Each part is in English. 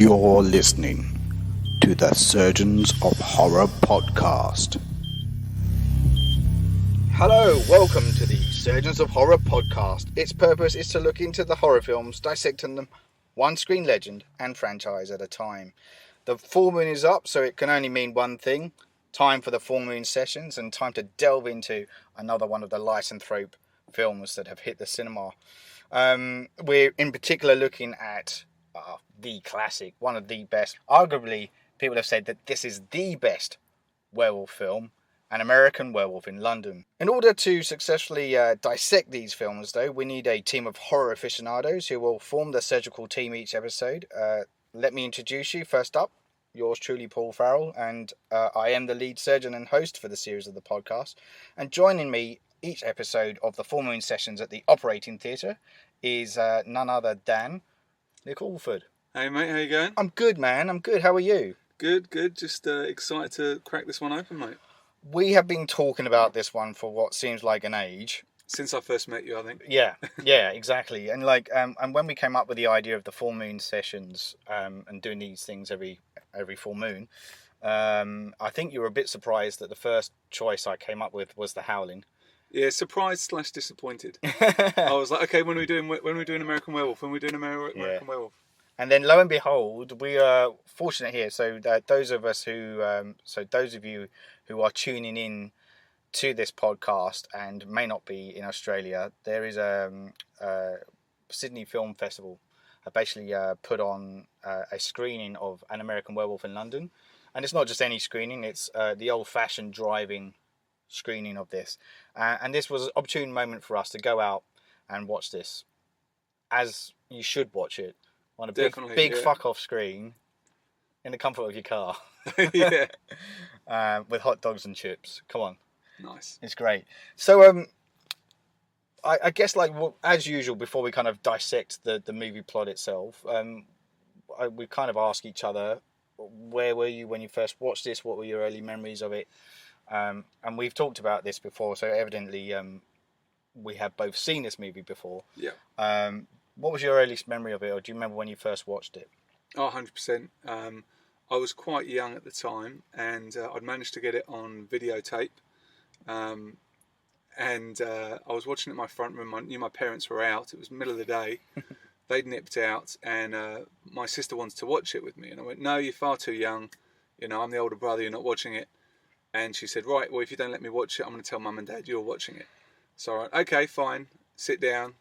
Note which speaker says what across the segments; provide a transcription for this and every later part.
Speaker 1: You're listening to the Surgeons of Horror podcast.
Speaker 2: Hello, welcome to the Surgeons of Horror podcast. Its purpose is to look into the horror films, dissecting them one screen legend and franchise at a time. The full moon is up, so it can only mean one thing. Time for the full moon sessions and time to delve into another one of the lycanthrope films that have hit the cinema. We're in particular looking at the classic, one of the best. Arguably, people have said that this is the best werewolf film, An American Werewolf in London. In order to successfully dissect these films, though, we need a team of horror aficionados who will form the surgical team each episode. Let me introduce you. First up, yours truly, Paul Farrell, and I am the lead surgeon and host for the series of the podcast. And joining me each episode of the full moon sessions at the operating theatre is none other than Nick Alford.
Speaker 3: Hey mate, how you going?
Speaker 2: I'm good, man. I'm good. How are you?
Speaker 3: Good. Just excited to crack this one open, mate.
Speaker 2: We have been talking about this one for what seems like an age.
Speaker 3: Since I first met you, I think.
Speaker 2: Yeah, exactly. And and when we came up with the idea of the full moon sessions and doing these things every full moon, I think you were a bit surprised that the first choice I came up with was The Howling.
Speaker 3: Yeah, surprised / disappointed. I was like, okay, when are we doing American Werewolf? When are we doing American Werewolf?
Speaker 2: And then, lo and behold, we are fortunate here. So those of you who are tuning in to this podcast and may not be in Australia, there is a Sydney Film Festival. Basically put on a screening of An American Werewolf in London, and it's not just any screening; it's the old-fashioned driving screening of this. And this was an opportune moment for us to go out and watch this, as you should watch it. On a big fuck-off screen, in the comfort of your car.
Speaker 3: Yeah.
Speaker 2: With hot dogs and chips. Come on.
Speaker 3: Nice.
Speaker 2: It's great. So, I guess, as usual, before we kind of dissect the movie plot itself, we kind of ask each other, where were you when you first watched this? What were your early memories of it? And we've talked about this before, so evidently we have both seen this movie before.
Speaker 3: Yeah.
Speaker 2: What was your earliest memory of it, or do you remember when you first watched it?
Speaker 3: Oh, 100%. I was quite young at the time, and I'd managed to get it on videotape. And I was watching it in my front room. I knew my parents were out. It was middle of the day. They'd nipped out, and my sister wanted to watch it with me. And I went, no, you're far too young. You know, I'm the older brother. You're not watching it. And she said, right, well, if you don't let me watch it, I'm going to tell Mum and Dad you're watching it. So I went, okay, fine. Sit down.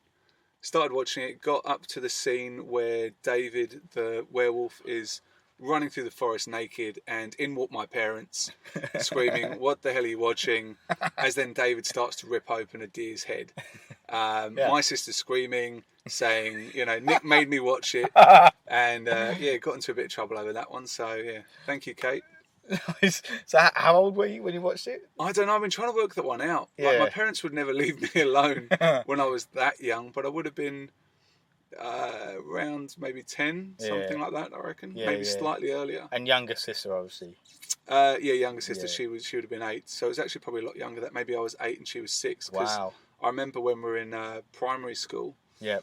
Speaker 3: Started watching it, got up to the scene where David, the werewolf, is running through the forest naked, and in walk my parents, screaming, what the hell are you watching? As then David starts to rip open a deer's head. My sister's screaming, saying, Nick made me watch it. And got into a bit of trouble over that one. So, yeah, thank you, Kate.
Speaker 2: So how old were you when you watched it?
Speaker 3: I don't know. I've been trying to work that one out.
Speaker 2: Yeah.
Speaker 3: My parents would never leave me alone when I was that young, but I would have been around maybe 10, something like that, I reckon. Maybe slightly earlier.
Speaker 2: And younger sister, obviously.
Speaker 3: Younger sister.
Speaker 2: Yeah.
Speaker 3: She would have been 8. So it was actually probably a lot younger. That maybe I was 8 and she was 6.
Speaker 2: Wow.
Speaker 3: I remember when we were in primary school.
Speaker 2: Yeah.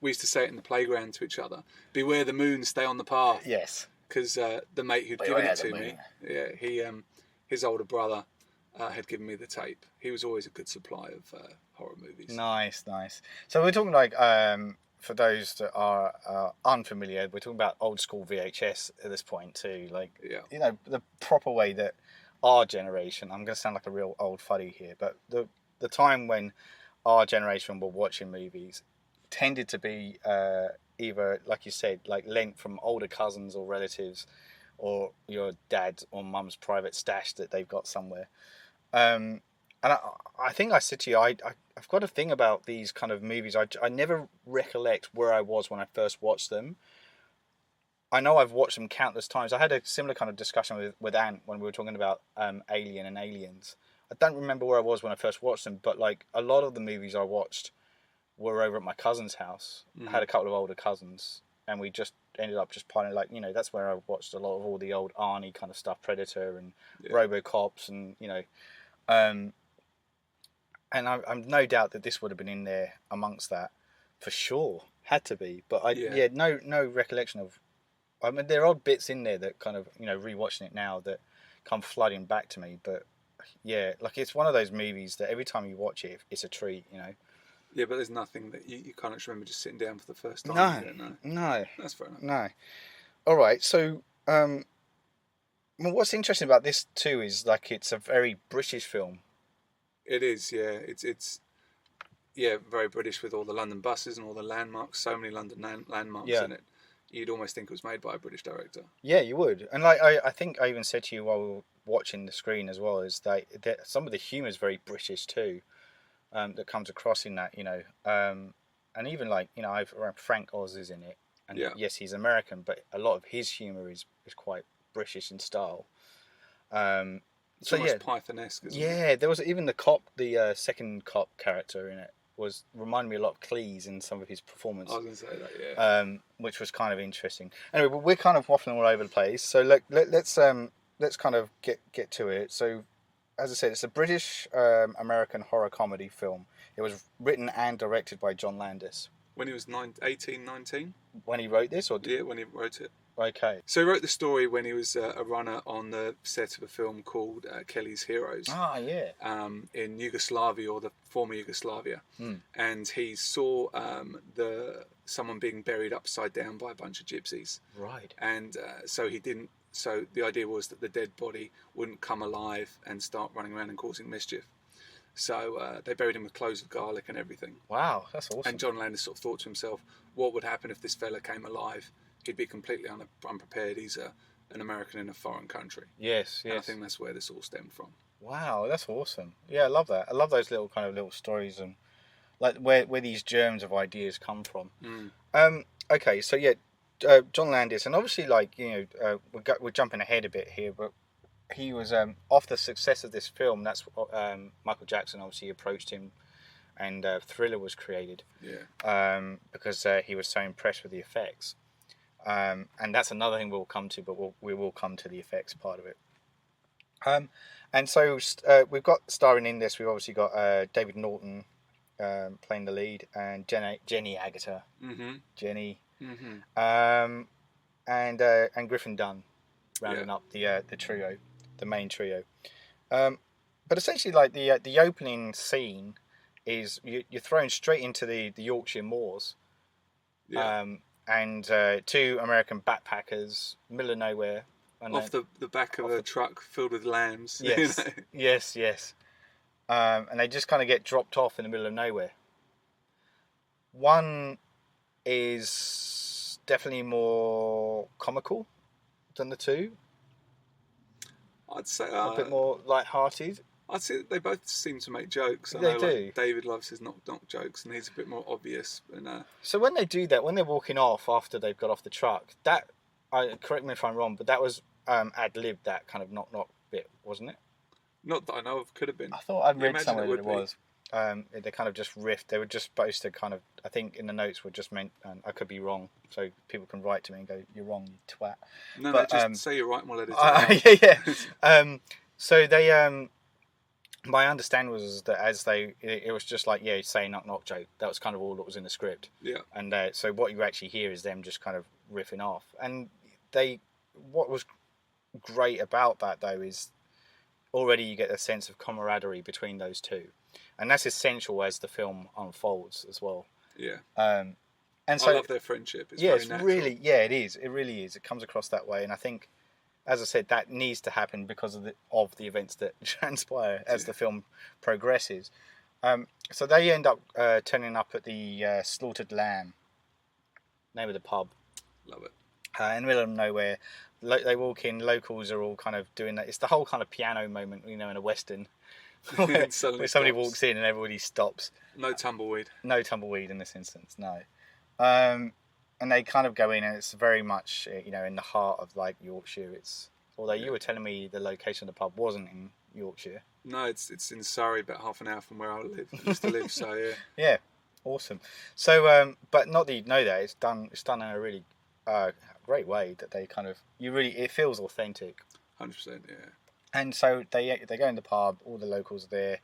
Speaker 3: We used to say it in the playground to each other. Beware the moon, stay on the path.
Speaker 2: Yes.
Speaker 3: Because the mate who'd given it to me, his older brother had given me the tape. He was always a good supply of horror movies.
Speaker 2: Nice. So we're talking for those that are unfamiliar, we're talking about old school VHS at this point too. The proper way that our generation, I'm going to sound like a real old fuddy here, but the time when our generation were watching movies tended to be either, like you said, lent from older cousins or relatives, or your dad's or mum's private stash that they've got somewhere. And I think I said to you, I've got a thing about these kind of movies. I never recollect where I was when I first watched them. I know I've watched them countless times. I had a similar kind of discussion with Ant when we were talking about Alien and Aliens. I don't remember where I was when I first watched them, but a lot of the movies I watched were over at my cousin's house. I had a couple of older cousins, and we just ended up just piling, that's where I watched a lot of all the old Arnie kind of stuff, Predator and RoboCops, and and I'm no doubt that this would have been in there amongst that for sure, had to be. But no recollection I mean, there are odd bits in there that kind of, rewatching it now that come flooding back to me. But yeah, like it's one of those movies that every time you watch it, it's a treat,
Speaker 3: Yeah, but there's nothing that you can't just remember just sitting down for the first time.
Speaker 2: No.
Speaker 3: That's fair enough.
Speaker 2: No. All right, so well, what's interesting about this too is like it's a very British film.
Speaker 3: It is, yeah. It's very British with all the London buses and all the landmarks. So many London landmarks in it. You'd almost think it was made by a British director. Yeah, you would. And like I think I even said to you while we were watching the screen as well, is that some of the humour is very British too, that comes across in that, and even like Frank Oz is in it, and yes, he's American, but a lot of his humour is quite British in style. It's almost Python-esque, isn't it?
Speaker 2: Yeah, there was even the cop, the second cop character in it reminded me a lot of Cleese in some of his performance.
Speaker 3: I was going to say that, yeah.
Speaker 2: Which was kind of interesting. Anyway, we're kind of waffling all over the place, so let's kind of get to it. So, as I said, it's a British American horror comedy film. It was written and directed by John Landis.
Speaker 3: When he was 18, 19?
Speaker 2: When he wrote this,
Speaker 3: Yeah, when he wrote it.
Speaker 2: Okay.
Speaker 3: So he wrote the story when he was a runner on the set of a film called Kelly's Heroes.
Speaker 2: Ah, yeah.
Speaker 3: In Yugoslavia, or the former Yugoslavia. And he saw someone being buried upside down by a bunch of gypsies.
Speaker 2: Right.
Speaker 3: And so the idea was that the dead body wouldn't come alive and start running around and causing mischief. So they buried him with cloves of garlic and everything.
Speaker 2: Wow, that's awesome.
Speaker 3: And John Landis sort of thought to himself, what would happen if this fella came alive? He'd be completely unprepared. He's an American in a foreign country.
Speaker 2: Yes.
Speaker 3: And I think that's where this all stemmed from.
Speaker 2: Wow, that's awesome. Yeah, I love that. I love those little stories and like where these germs of ideas come from. Okay, so yeah, John Landis, and obviously we're jumping ahead a bit here, but he was off the success of this film. That's Michael Jackson obviously approached him, and Thriller was created.
Speaker 3: Yeah.
Speaker 2: Because he was so impressed with the effects. And that's another thing we'll come to, but we will come to the effects part of it. And so we've got starring in this. We've obviously got David Norton playing the lead, and Jenny Agutter, Jenny, and Griffin Dunn rounding up the trio, the main trio. But essentially, like the opening scene is you're thrown straight into the Yorkshire moors.
Speaker 3: Yeah.
Speaker 2: And two American backpackers, middle of nowhere.
Speaker 3: Off the back of a truck filled with lambs.
Speaker 2: Yes, yes. And they just kind of get dropped off in the middle of nowhere. One is definitely more comical than the two.
Speaker 3: I'd say
Speaker 2: a bit more light-hearted.
Speaker 3: I'd say they both seem to make jokes.
Speaker 2: They do.
Speaker 3: Like David loves his knock jokes, and he's a bit more obvious. And
Speaker 2: so when they do that, when they're walking off after they've got off the truck, correct me if I'm wrong, but that was ad-lib, that kind of knock bit, wasn't it?
Speaker 3: Not that I know of. Could have been.
Speaker 2: I thought I'd read somewhere that it was. They kind of just riffed. They were just supposed to kind of, I think in the notes were just meant, and I could be wrong, so people can write to me and go, "You're wrong, you twat."
Speaker 3: No, just say you're right and we'll edit it out.
Speaker 2: Yeah. So they my understanding was that it was just like, say knock joke. That was kind of all that was in the script.
Speaker 3: Yeah.
Speaker 2: And so what you actually hear is them just kind of riffing off. And what was great about that though is already you get a sense of camaraderie between those two, and that's essential as the film unfolds as well.
Speaker 3: Yeah.
Speaker 2: And so
Speaker 3: I love their friendship. It's
Speaker 2: it's really, it is. It really is. It comes across that way, and I think, as I said, that needs to happen because of the events that transpire as the film progresses. So they end up turning up at the Slaughtered Lamb, name of the pub.
Speaker 3: Love it.
Speaker 2: In the middle of nowhere. They walk in, locals are all kind of doing that. It's the whole kind of piano moment, in a Western, where somebody walks in and everybody stops.
Speaker 3: No tumbleweed.
Speaker 2: No tumbleweed in this instance, no. And they kind of go in, and it's very much, in the heart of like Yorkshire. Although you were telling me the location of the pub wasn't in Yorkshire.
Speaker 3: No, it's in Surrey, about half an hour from where I used to live. So yeah.
Speaker 2: Yeah, awesome. So, but not that you know that it's done in a really great way that they kind of it feels authentic.
Speaker 3: 100%, yeah.
Speaker 2: And so they go in the pub. All the locals are there.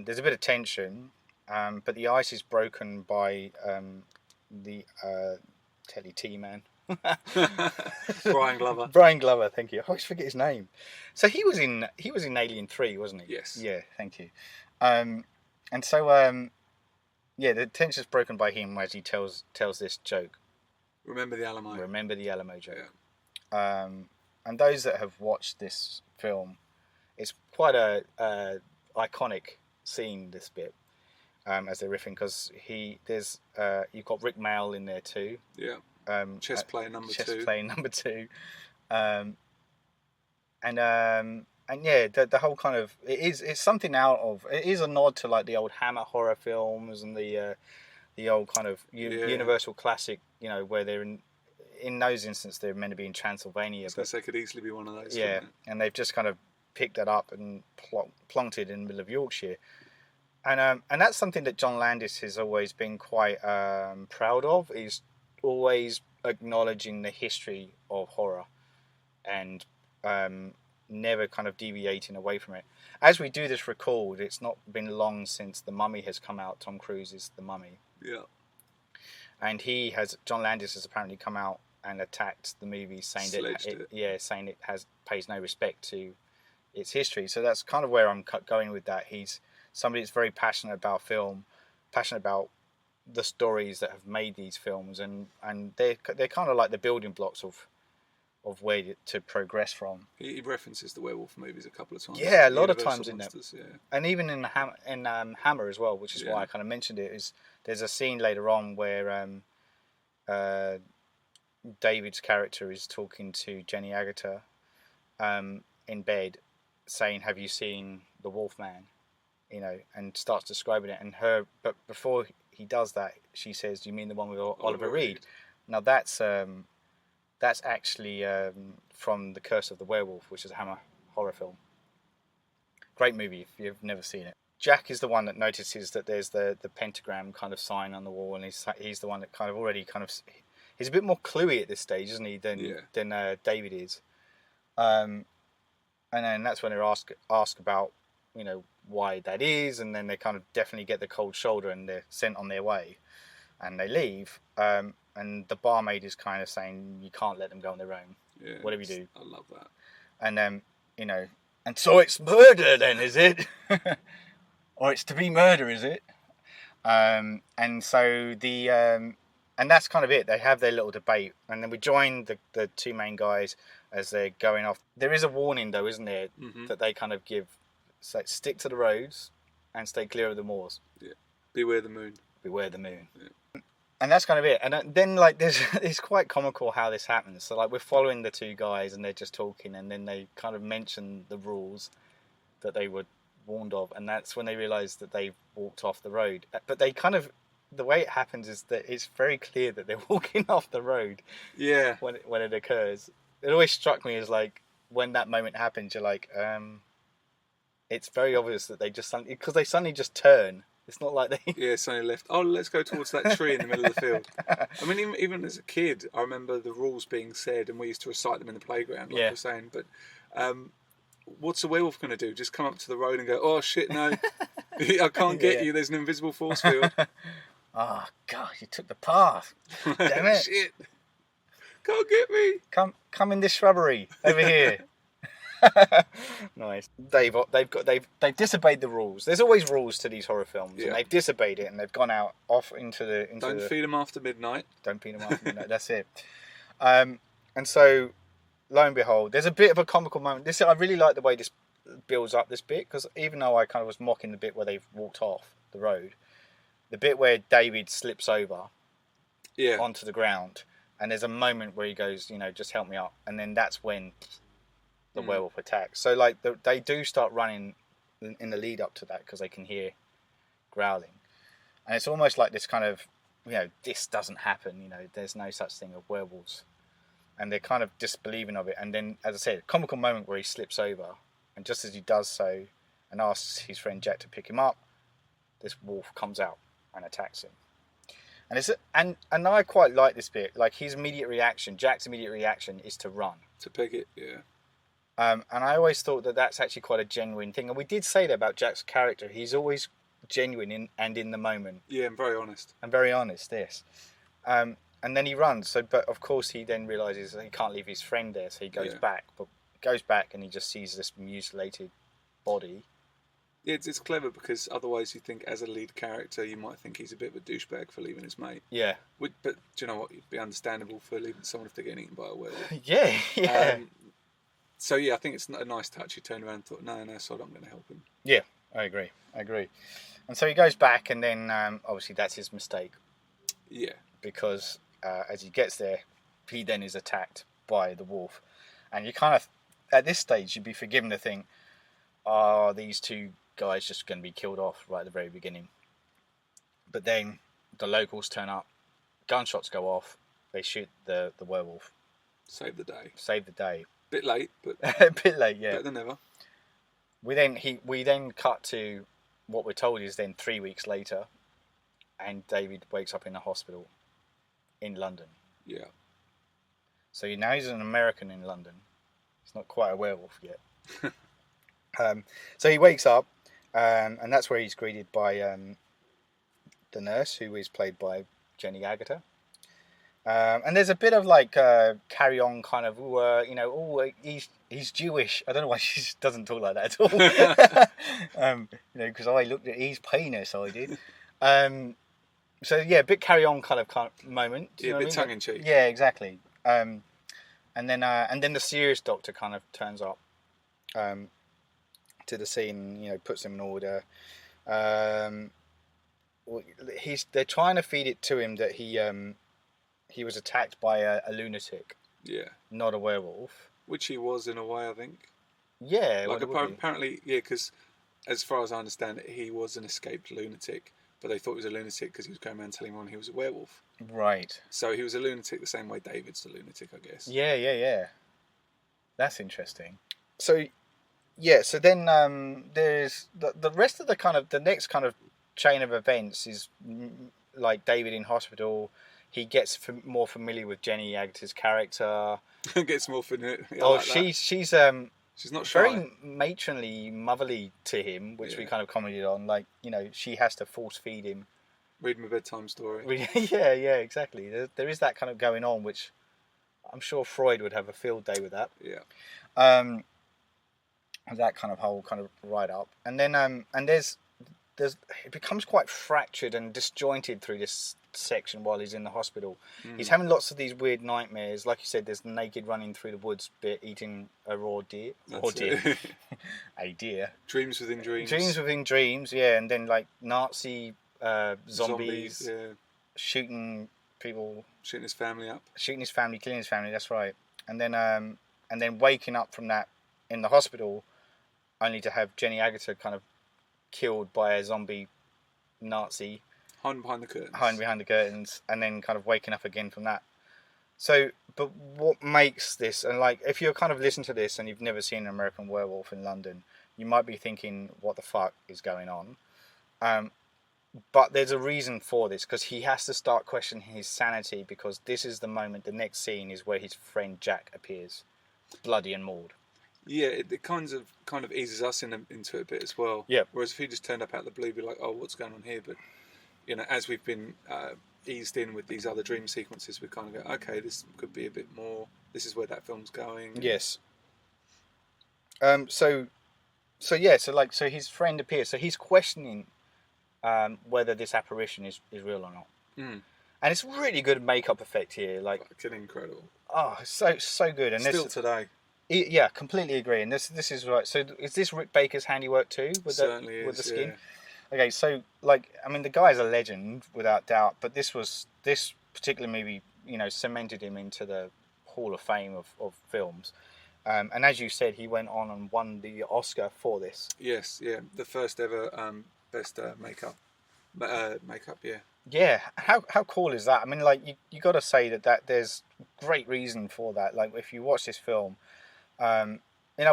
Speaker 2: There's a bit of tension, but the ice is broken by the Telly T-Man.
Speaker 3: Brian Glover.
Speaker 2: Brian Glover, thank you. I always forget his name. So he was in Alien 3, wasn't he?
Speaker 3: Yes.
Speaker 2: Yeah, thank you. And so the tension's broken by him as he tells this joke.
Speaker 3: Remember the Alamo.
Speaker 2: Remember the Alamo joke.
Speaker 3: Yeah.
Speaker 2: And those that have watched this film, it's quite a iconic scene, this bit, as they're riffing, because you've got Rick Mayall in there too.
Speaker 3: Yeah. Chess player number two.
Speaker 2: The whole kind of it's something out of, it is a nod to like the old Hammer horror films and the old kind of Universal classic, where they're in those instances they're meant to be in Transylvania.
Speaker 3: But they could easily be one of those.
Speaker 2: Yeah, and they've just kind of picked that up and plonked it in the middle of Yorkshire. And that's something that John Landis has always been quite proud of, is always acknowledging the history of horror and never kind of deviating away from it. As we do this record, it's not been long since The Mummy has come out. Tom Cruise's The Mummy.
Speaker 3: Yeah.
Speaker 2: And John Landis has apparently come out and attacked the movie, saying it pays no respect to its history. So that's kind of where I'm going with that. He's somebody that's very passionate about film, passionate about the stories that have made these films, and they're kind of like the building blocks of where to progress from.
Speaker 3: He references the werewolf movies a couple of times.
Speaker 2: Yeah, a lot of times in them.
Speaker 3: Yeah.
Speaker 2: And even in Hammer as well, which is why I kind of mentioned it, is there's a scene later on where David's character is talking to Jenny Agutter in bed, saying, "Have you seen the Wolfman?" And starts describing it. But before he does that, she says, "You mean the one with Oliver Reed?" Now that's actually from The Curse of the Werewolf, which is a Hammer horror film. Great movie if you've never seen it. Jack is the one that notices that there's the pentagram kind of sign on the wall, and he's the one that kind of already he's a bit more cluey at this stage, isn't he, than David is. And then that's when they're asked about why that is, and then they kind of definitely get the cold shoulder and they're sent on their way, and they leave. And the barmaid is kind of saying, "You can't let them go on their own.
Speaker 3: Yeah,
Speaker 2: whatever you do."
Speaker 3: I love that.
Speaker 2: And and so it's murder then, is it? Or it's to be murder, is it? And so and that's kind of it. They have their little debate, and then we join the two main guys as they're going off. There is a warning though, isn't there, that they kind of give. So stick to the roads and stay clear of the moors.
Speaker 3: Yeah. Beware the moon.
Speaker 2: Beware the moon.
Speaker 3: Yeah.
Speaker 2: And that's kind of it. And then it's quite comical how this happens. So we're following the two guys and they're just talking, and then they kind of mention the rules that they were warned of, and that's when they realise that they've walked off the road. But they kind of, the way it happens is that it's very clear that they're walking off the road.
Speaker 3: Yeah.
Speaker 2: When it occurs. It always struck me as when that moment happens, you're like, it's very obvious that they suddenly just turn. It's not like they...
Speaker 3: Yeah, suddenly left. Oh, let's go towards that tree in the middle of the field. I mean, even as a kid, I remember the rules being said, and we used to recite them in the playground, like I was saying. But what's a werewolf going to do? Just come up to the road and go, "Oh, shit, no. I can't get you. There's an invisible force field."
Speaker 2: Oh, God, you took the path. Damn it.
Speaker 3: Shit. Can't get me.
Speaker 2: Come in this shrubbery over here. Nice. They've disobeyed the rules. There's always rules to these horror films, and they've disobeyed it, and they've gone off into the.
Speaker 3: Don't feed them after midnight.
Speaker 2: Don't feed them after midnight. That's it. And so, lo and behold, there's a bit of a comical moment. I really like the way this builds up this bit, because even though I kind of was mocking the bit where they've walked off the road, the bit where David slips over onto the ground, and there's a moment where he goes, "Just help me up," and then that's when the werewolf attacks. So they do start running in the lead up to that, because they can hear growling, and it's almost like this kind of, this doesn't happen. There's no such thing of werewolves, and they're kind of disbelieving of it. And then, as I said, a comical moment where he slips over, and just as he does so, and asks his friend Jack to pick him up, this wolf comes out and attacks him. And I quite like this bit. His immediate reaction, Jack's immediate reaction, is to run.
Speaker 3: To peg it, yeah.
Speaker 2: And I always thought that that's actually quite a genuine thing. And we did say that about Jack's character. He's always genuine and in the moment.
Speaker 3: Yeah, and very honest.
Speaker 2: And very honest, yes. And and then he runs. So, but of course he then realizes he can't leave his friend there, so he goes back. But goes back and he just sees this mutilated body.
Speaker 3: Yeah, it's clever because otherwise you think as a lead character you might think he's a bit of a douchebag for leaving his mate.
Speaker 2: Yeah.
Speaker 3: But do you know what? It'd be understandable for leaving someone if they're getting eaten by a werewolf.
Speaker 2: Yeah.
Speaker 3: So yeah, I think it's a nice touch. He turned around and thought, no, so I'm going to help him.
Speaker 2: Yeah, I agree. And so he goes back, and then obviously that's his mistake.
Speaker 3: Yeah.
Speaker 2: Because as he gets there, he then is attacked by the wolf. And you kind of, at this stage, you'd be forgiven to think, are these two guys just going to be killed off right at the very beginning? But then the locals turn up, gunshots go off, they shoot the werewolf.
Speaker 3: Save the day. Bit late, but
Speaker 2: a bit late, yeah.
Speaker 3: Better than ever.
Speaker 2: We then cut to what we're told is then 3 weeks later, and David wakes up in a hospital in London.
Speaker 3: Yeah.
Speaker 2: So now he's an American in London. He's not quite a werewolf yet. So he wakes up, and that's where he's greeted by the nurse, who is played by Jenny Agutter. And there's a bit of like carry on kind of, he's Jewish. I don't know why she doesn't talk like that at all. Because I looked at his penis, I did. So yeah, a bit carry on kind of moment.
Speaker 3: Yeah, a bit tongue in cheek.
Speaker 2: Yeah, exactly. And then the serious doctor kind of turns up to the scene, puts him in order. They're trying to feed it to him that he was attacked by a lunatic.
Speaker 3: Yeah.
Speaker 2: Not a werewolf.
Speaker 3: Which he was in a way, I think.
Speaker 2: Yeah.
Speaker 3: Like apparently, yeah, because as far as I understand it, he was an escaped lunatic, but they thought he was a lunatic because he was going around telling everyone he was a werewolf.
Speaker 2: Right.
Speaker 3: So he was a lunatic the same way David's a lunatic, I guess.
Speaker 2: Yeah. That's interesting. So, yeah, so then there's the rest of the next kind of chain of events is like David in hospital. He gets more familiar with Jenny Agutter's character.
Speaker 3: Gets more familiar.
Speaker 2: She's
Speaker 3: not shy.
Speaker 2: Very matronly, motherly to him, which we kind of commented on. Like, she has to force feed him.
Speaker 3: Read him a bedtime story.
Speaker 2: Yeah, exactly. There is that kind of going on, which I'm sure Freud would have a field day with that.
Speaker 3: Yeah.
Speaker 2: That kind of whole kind of write up, and then and there's it becomes quite fractured and disjointed through this section while he's in the hospital. He's having lots of these weird nightmares. Like you said, there's the naked running through the woods bit, eating a raw deer. A deer.
Speaker 3: Dreams within dreams.
Speaker 2: Dreams within dreams, yeah. And then like Nazi zombies
Speaker 3: yeah.
Speaker 2: shooting people.
Speaker 3: Shooting his family up.
Speaker 2: Shooting his family, killing his family, that's right. And then waking up from that in the hospital, only to have Jenny Agutter kind of killed by a zombie Nazi.
Speaker 3: Hiding behind the curtains. And then kind of waking up again from that. So, but what makes this, and like, if you're kind of listening to this and you've never seen an American Werewolf in London, you might be thinking, what the fuck is going on? But there's a reason for this, because he has to start questioning his sanity, because this is the moment, the next scene is where his friend Jack appears, bloody and mauled. Yeah, it kind of eases us into it a bit as well.
Speaker 2: Yeah.
Speaker 3: Whereas if he just turned up out of the blue, be like, oh, what's going on here? But as we've been eased in with these other dream sequences, we kind of go, okay, this could be a bit more. This is where that film's going.
Speaker 2: Yes. So his friend appears. So he's questioning whether this apparition is real or not.
Speaker 3: Mm.
Speaker 2: And it's really good makeup effect here. Like,
Speaker 3: fucking incredible.
Speaker 2: Oh, so good. And
Speaker 3: still today.
Speaker 2: Yeah, completely agree. And this is right. So is this Rick Baker's handiwork too? With the skin?
Speaker 3: Yeah.
Speaker 2: Okay, so the guy's a legend without doubt, but this particular movie, cemented him into the Hall of Fame of films. And as you said, he went on and won the Oscar for this.
Speaker 3: Yes, yeah, the first ever best makeup, yeah.
Speaker 2: Yeah, how cool is that? I mean, like you got to say that there's great reason for that. Like if you watch this film.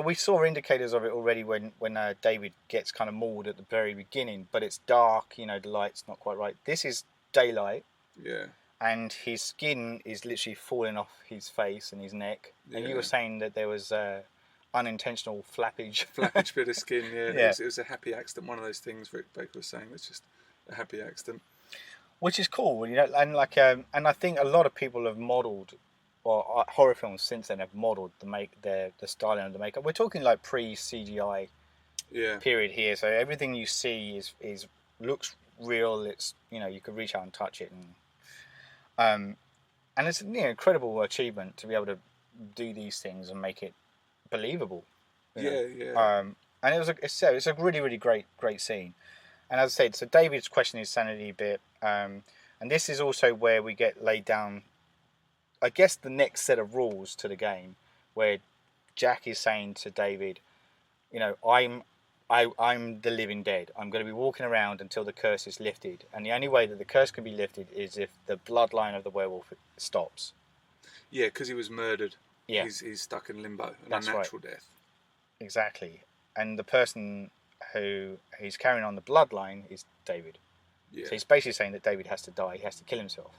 Speaker 2: We saw indicators of it already when David gets kind of mauled at the very beginning, but it's dark, the light's not quite right. This is daylight.
Speaker 3: Yeah.
Speaker 2: And his skin is literally falling off his face and his neck.
Speaker 3: Yeah.
Speaker 2: And you were saying that there was unintentional flappage.
Speaker 3: Flappage bit of skin, yeah.
Speaker 2: Yeah.
Speaker 3: It was a happy accident. One of those things Rick Baker was saying, it's just a happy accident.
Speaker 2: which is cool, you know, and like and I think a lot of people have modelled, or horror films since then have modelled the styling of the makeup. We're talking like pre-CGI period here, so everything you see is looks real. It's, you know, you could reach out and touch it, and it's, you know, incredible achievement to be able to do these things and make it believable. And it's a really, really great scene. And as I said, so David's questioning his sanity a bit, and this is also where we get laid down, I guess, the next set of rules to the game, where Jack is saying to David, you know, I'm the living dead. I'm going to be walking around until the curse is lifted, and the only way that the curse can be lifted is if the bloodline of the werewolf stops.
Speaker 3: Yeah, because he was murdered.
Speaker 2: Yeah,
Speaker 3: he's stuck in limbo, an unnatural death.
Speaker 2: Exactly, and the person who he's carrying on the bloodline is David. Yeah. So he's basically saying that David has to die. He has to kill himself.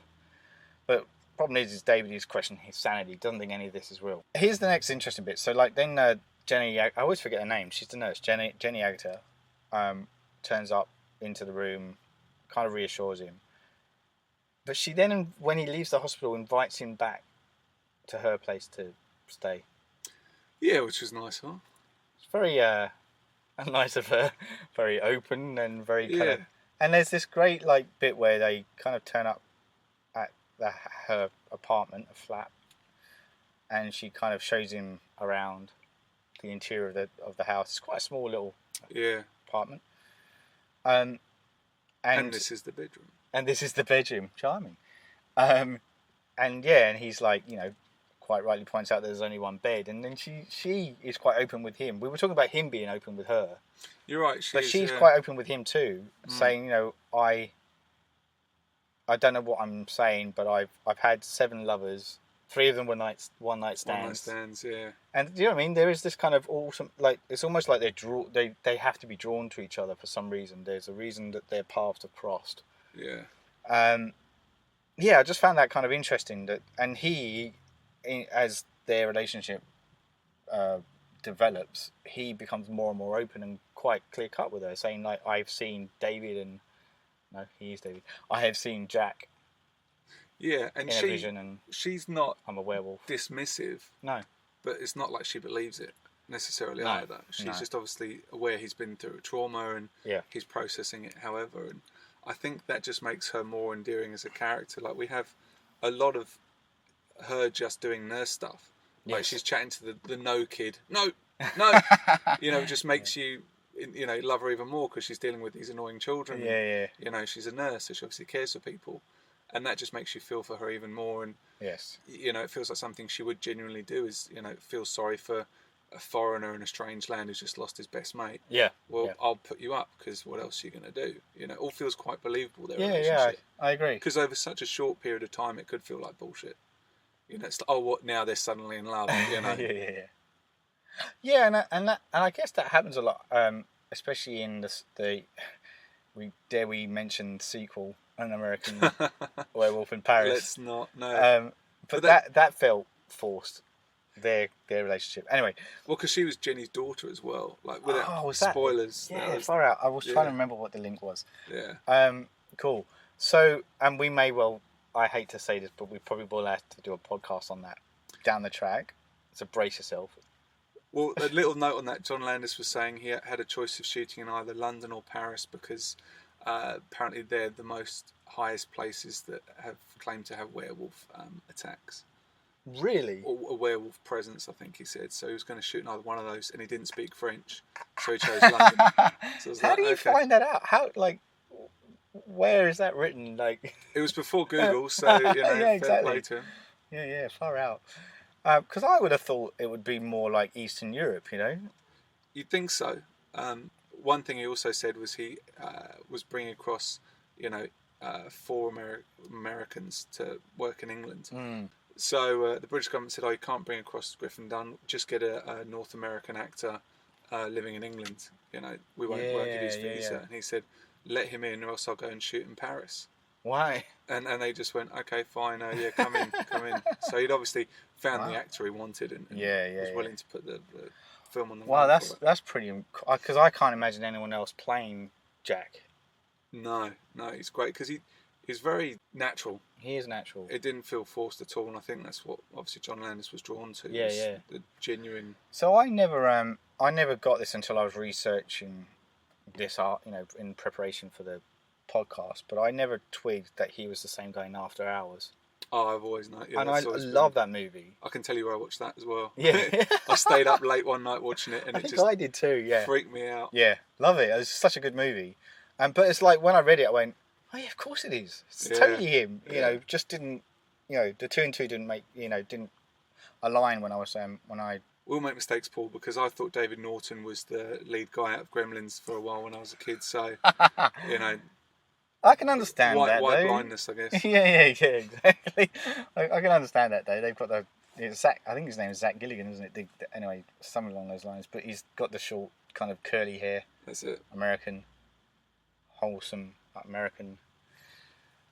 Speaker 2: But problem is David is questioning his sanity. Doesn't think any of this is real. Here's the next interesting bit. So like then Jenny, I always forget her name. She's the nurse. Jenny Agutter turns up into the room, kind of reassures him. But she then, when he leaves the hospital, invites him back to her place to stay.
Speaker 3: Yeah, which was nice, huh?
Speaker 2: It's very nice of her, very open and very kind of. And there's this great like bit where they kind of turn up at her apartment, a flat, and she kind of shows him around the interior of the house. It's quite a small little apartment. And
Speaker 3: this is the bedroom.
Speaker 2: And this is the bedroom. Charming. And he's like, you know, quite rightly points out there's only one bed, and then she is quite open with him. We were talking about him being open with her.
Speaker 3: You're right.
Speaker 2: She's quite open with him too, saying, you know, I don't know what I'm saying, but I've had 7 lovers. 3 of them were one night stands.
Speaker 3: One night stands, yeah.
Speaker 2: And do you know what I mean? There is this kind of awesome, like, it's almost like they have to be drawn to each other for some reason. There's a reason that their paths have crossed.
Speaker 3: Yeah.
Speaker 2: I just found that kind of interesting. And he, as their relationship develops, he becomes more and more open and quite clear cut with her, saying like, I've seen David and no, he is David. I have seen Jack.
Speaker 3: Yeah, and
Speaker 2: in a vision, and
Speaker 3: she's not.
Speaker 2: I'm a werewolf.
Speaker 3: Dismissive.
Speaker 2: No,
Speaker 3: but it's not like she believes it necessarily either. She's just obviously aware he's been through trauma and he's processing it. However, and I think that just makes her more endearing as a character. Like, we have a lot of her just doing nurse stuff. Like, she's chatting to the no kid. No, you know, just makes you, you know, love her even more because she's dealing with these annoying children.
Speaker 2: Yeah.
Speaker 3: You know, she's a nurse, so she obviously cares for people. And that just makes you feel for her even more. And, you know, it feels like something she would genuinely do is, you know, feel sorry for a foreigner in a strange land who's just lost his best mate. Yeah. Well, I'll put you up because what else are you going to do? You know, it all feels quite believable, their relationship.
Speaker 2: Yeah, I agree.
Speaker 3: Because over such a short period of time, it could feel like bullshit. You know, it's like, oh, what, now they're suddenly in love, you know?
Speaker 2: Yeah, and I guess that happens a lot, especially in we mentioned sequel, An American Werewolf in Paris.
Speaker 3: Let's not, no.
Speaker 2: But that felt forced, their relationship. Anyway.
Speaker 3: Well, because she was Jenny's daughter as well. Like, without spoilers.
Speaker 2: Yeah, far out. I was trying to remember what the link was.
Speaker 3: Yeah.
Speaker 2: Cool. So, and we may well, I hate to say this, but we probably will have to do a podcast on that down the track. So brace yourself.
Speaker 3: Well, a little note on that. John Landis was saying he had a choice of shooting in either London or Paris because apparently they're the most highest places that have claimed to have werewolf attacks.
Speaker 2: Really?
Speaker 3: Or a werewolf presence, I think he said. So he was going to shoot in either one of those, and he didn't speak French, so he chose London. So
Speaker 2: how do you find that out? How, like, where is that written? Like,
Speaker 3: it was before Google, so you know,
Speaker 2: exactly.
Speaker 3: later.
Speaker 2: Yeah, far out. Because I would have thought it would be more like Eastern Europe, you know.
Speaker 3: You'd think so. One thing he also said was he was bringing across, you know, 4 Americans to work in England. So the British government said, "Oh, you can't bring across Griffin Dunn. Just get a North American actor living in England. You know, we won't give you his visa." And he said, "Let him in, or else I'll go and shoot in Paris."
Speaker 2: Why?
Speaker 3: And they just went, "Okay, fine. Come in." So he'd obviously found the actor he wanted and was willing to put the film on the.
Speaker 2: Wow, that's pretty. Because I can't imagine anyone else playing Jack.
Speaker 3: No, he's great because He's very natural.
Speaker 2: He is natural.
Speaker 3: It didn't feel forced at all, and I think that's what obviously John Landis was drawn to.
Speaker 2: Yeah,
Speaker 3: was
Speaker 2: yeah.
Speaker 3: The genuine.
Speaker 2: So I never got this until I was researching this art, in preparation for the podcast. But I never twigged that he was the same guy in After Hours.
Speaker 3: Oh, I've always known. Yeah,
Speaker 2: and I love that movie.
Speaker 3: I can tell you where I watched that as well.
Speaker 2: Yeah.
Speaker 3: I stayed up late one night watching it, and
Speaker 2: I did too. Yeah.
Speaker 3: Freaked me out.
Speaker 2: Yeah, love it. It was such a good movie. But it's like when I read it, I went, "Oh yeah, of course it is. It's totally him." Just didn't. The 2 and 2 didn't make. Didn't align when I was when I.
Speaker 3: We'll make mistakes, Paul, because I thought David Norton was the lead guy out of Gremlins for a while when I was a kid. So,
Speaker 2: I can understand that.
Speaker 3: White blindness, I guess.
Speaker 2: Yeah, exactly. I can understand that though. They've got Zach. I think his name is Zach Gilligan, isn't it? Anyway, something along those lines. But he's got the short, kind of curly hair.
Speaker 3: That's it.
Speaker 2: American, wholesome American.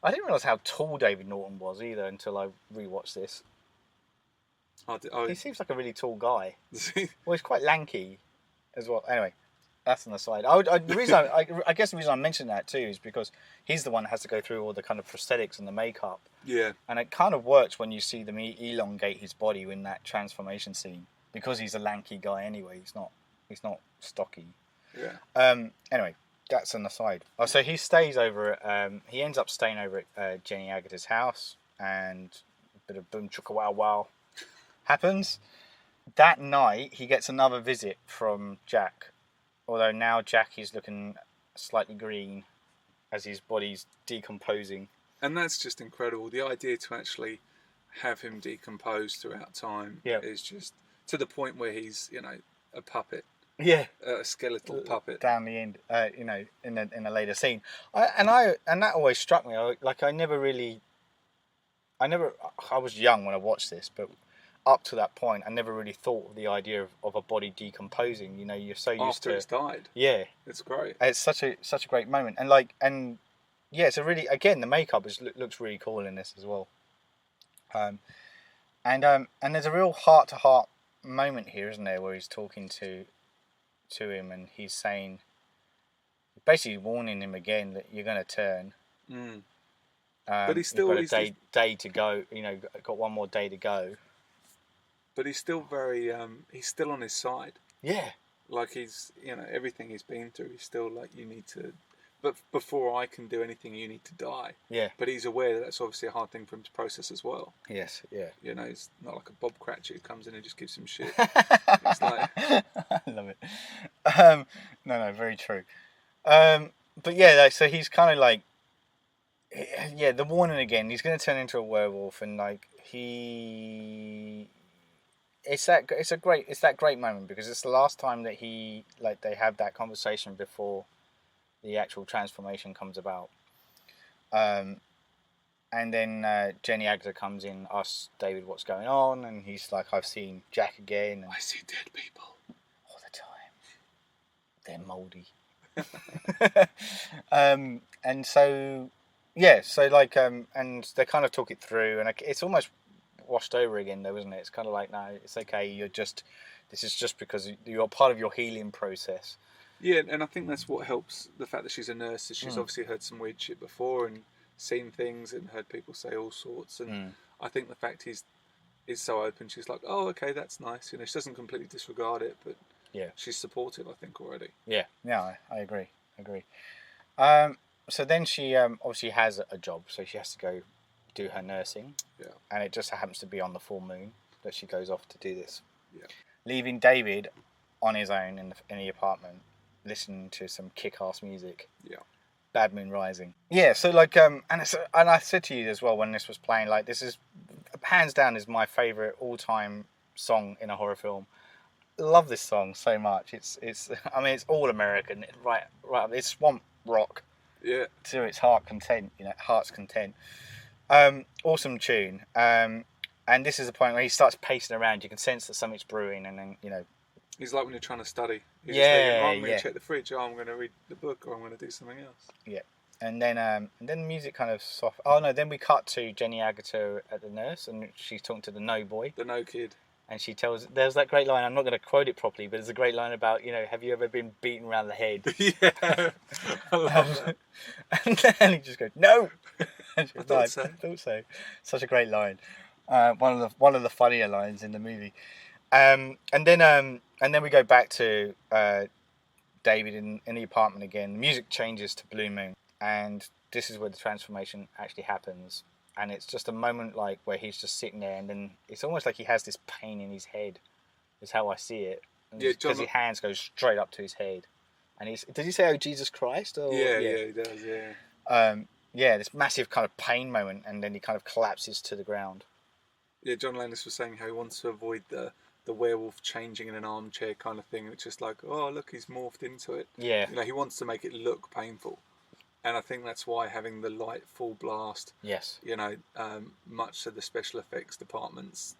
Speaker 2: I didn't realise how tall David Norton was either until I rewatched this. He seems like a really tall guy. Well, he's quite lanky as well. Anyway, that's on the side. The reason I guess the reason I mentioned that too is because he's the one that has to go through all the kind of prosthetics and the makeup.
Speaker 3: Yeah. And
Speaker 2: it kind of works when you see them elongate his body in that transformation scene because he's a lanky guy anyway. He's not stocky.
Speaker 3: Yeah.
Speaker 2: Anyway, that's on the side. Oh, so he stays over at, he ends up staying over at Jenny Agata's house, and a bit of boom chugga wow wow happens. That night, he gets another visit from Jack, although now Jack is looking slightly green as his body's decomposing.
Speaker 3: And that's just incredible. The idea to actually have him decompose throughout time is just to the point where he's, a puppet.
Speaker 2: Yeah,
Speaker 3: a skeletal puppet
Speaker 2: down the end. In a later scene, and that always struck me. I was young when I watched this, but up to that point, I never really thought of the idea of a body decomposing. You're so used
Speaker 3: after
Speaker 2: to
Speaker 3: it's died.
Speaker 2: Yeah,
Speaker 3: it's great.
Speaker 2: It's such a great moment, and it's a really, again, the makeup looks really cool in this as well. And there's a real heart to heart moment here, isn't there, where he's talking to him and he's saying, basically warning him again that you're going to turn.
Speaker 3: But he's still
Speaker 2: got a day to go. Got one more day to go.
Speaker 3: But he's still very. He's still on his side.
Speaker 2: Yeah.
Speaker 3: Like he's, everything he's been through. He's still like, you need to. But before I can do anything, you need to die.
Speaker 2: Yeah.
Speaker 3: But he's aware that that's obviously a hard thing for him to process as well.
Speaker 2: Yes. Yeah.
Speaker 3: He's not like a Bob Cratchit who comes in and just gives him shit. It's like.
Speaker 2: I love it. No, very true. But yeah, so he's kind of like. Yeah, the warning again. He's going to turn into a werewolf, and it's that great moment because it's the last time that they have that conversation before the actual transformation comes about. And then Jenny Agata comes in, asks David what's going on, and he's like, I've seen Jack again. And
Speaker 3: I see dead people
Speaker 2: all the time. They're mouldy. And so and they kind of talk it through, and it's almost washed over again though, isn't it? It's kind of like, no, it's okay, this is just because you're part of your healing process.
Speaker 3: Yeah, and I think that's what helps the fact that she's a nurse, is she's obviously heard some weird shit before and seen things and heard people say all sorts, and I think the fact he's so open, she's like, oh, okay, that's nice. She doesn't completely disregard it, but she's supportive, I think, already. Yeah,
Speaker 2: I agree. So then she obviously has a job, so she has to go do her nursing.
Speaker 3: Yeah.
Speaker 2: And it just happens to be on the full moon that she goes off to do this.
Speaker 3: Yeah.
Speaker 2: Leaving David on his own in the apartment, listening to some kick-ass music.
Speaker 3: Yeah.
Speaker 2: Bad Moon Rising. Yeah, so and I said to you as well when this was playing, this is hands down is my favourite all-time song in a horror film. Love this song so much. It's all American, right. It's swamp rock.
Speaker 3: Yeah.
Speaker 2: To its heart's content. Awesome tune. And this is the point where he starts pacing around. You can sense that something's brewing, and then
Speaker 3: he's like when you're trying to study. You're
Speaker 2: I'm
Speaker 3: going to check the fridge. I'm going to read the book, or I'm going to do something else.
Speaker 2: Yeah. And then the music kind of soft. Oh no! Then we cut to Jenny Agata at the nurse, and she's talking to the no boy,
Speaker 3: the no kid. And
Speaker 2: she there's that great line, I'm not going to quote it properly, but there's a great line about, have you ever been beaten around the head?
Speaker 3: Yeah, I love that.
Speaker 2: And then he just goes, no!
Speaker 3: I thought so.
Speaker 2: I thought so. Such a great line. One of the funnier lines in the movie. And then we go back to David in the apartment again. The music changes to Blue Moon, and this is where the transformation actually happens. And it's just a moment like where he's just sitting there, and then it's almost like he has this pain in his head. Is how I see it. Because his hands go straight up to his head, and does he say, "Oh Jesus Christ"? Or,
Speaker 3: yeah, he does. Yeah.
Speaker 2: This massive kind of pain moment, and then he kind of collapses to the ground.
Speaker 3: Yeah, John Landis was saying how he wants to avoid the werewolf changing in an armchair kind of thing. It's just like, oh look, he's morphed into it.
Speaker 2: Yeah.
Speaker 3: He wants to make it look painful. And I think that's why having the light full blast,
Speaker 2: yes,
Speaker 3: much to the special effects department's,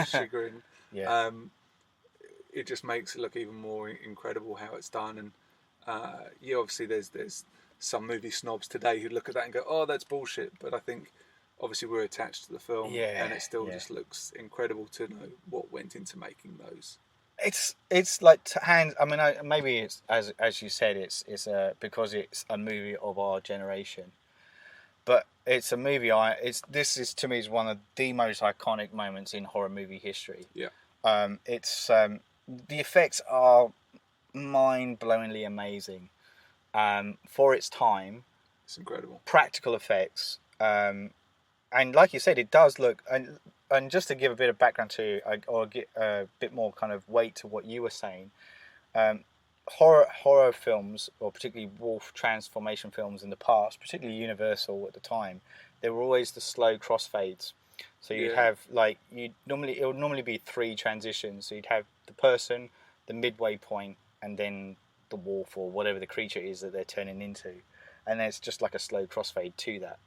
Speaker 3: chagrin, it just makes it look even more incredible how it's done. And obviously there's some movie snobs today who look at that and go, oh, that's bullshit. But I think obviously we're attached to the film, and it still just looks incredible to know what went into making those.
Speaker 2: It's like hands. I mean, maybe it's as you said, it's because it's a movie of our generation, but it's a movie. This is to me is one of the most iconic moments in horror movie history.
Speaker 3: Yeah.
Speaker 2: It's the effects are mind-blowingly amazing, for its time.
Speaker 3: It's incredible.
Speaker 2: Practical effects, and like you said, it does look. And just to give a bit of background to, or get a bit more kind of weight to what you were saying, horror films, or particularly wolf transformation films in the past, particularly Universal at the time, they were always the slow crossfades. So you'd have it would normally be 3 transitions. So you'd have the person, the midway point, and then the wolf or whatever the creature is that they're turning into, and then it's just like a slow crossfade to that.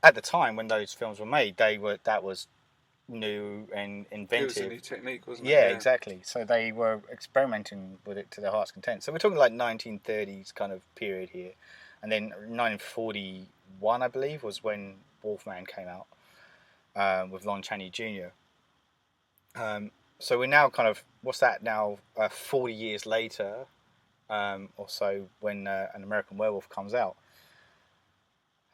Speaker 2: At the time when those films were made, that was new and inventive.
Speaker 3: It was a new technique, wasn't it?
Speaker 2: Yeah, exactly. So they were experimenting with it to their heart's content. So we're talking like 1930s kind of period here, and then 1941, I believe, was when Wolfman came out with Lon Chaney Jr. So we're now kind of, what's that now? 40 years later, or so, when an American Werewolf comes out.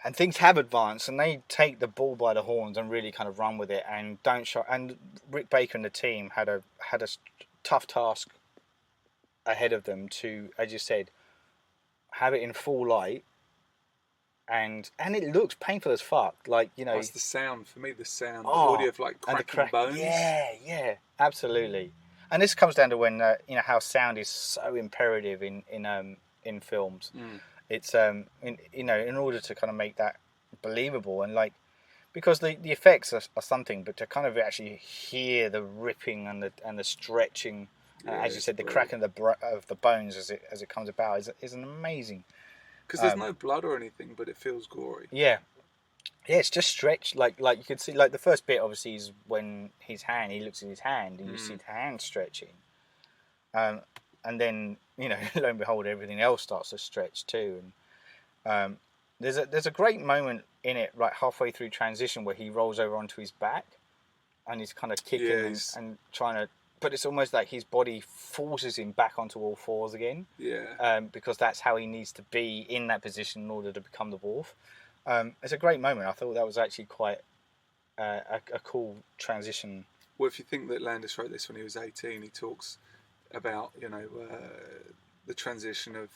Speaker 2: And things have advanced, and they take the bull by the horns and really kind of run with it, and don't show. And Rick Baker and the team had a tough task ahead of them to, as you said, have it in full light, and it looks painful as fuck. Like,
Speaker 3: it's the sound for me. The audio of like cracking bones.
Speaker 2: Yeah, absolutely. And this comes down to when how sound is so imperative in films.
Speaker 3: Mm.
Speaker 2: It's in order to kind of make that believable, and because the effects are something, but to kind of actually hear the ripping and the stretching, as you said, the cracking of the bones as it comes about is an amazing.
Speaker 3: Because there's no blood or anything, but it feels gory.
Speaker 2: Yeah, it's just stretched. Like you could see, like the first bit obviously is when he looks at his hand and you see the hand stretching, and then lo and behold, everything else starts to stretch too. And there's a great moment in it, right halfway through transition, where he rolls over onto his back and he's kind of kicking and trying to. But it's almost like his body forces him back onto all fours again.
Speaker 3: Yeah.
Speaker 2: Because that's how he needs to be in that position in order to become the wolf. It's a great moment. I thought that was actually quite a cool transition.
Speaker 3: Well, if you think that Landis wrote this when he was 18, he talks about the transition of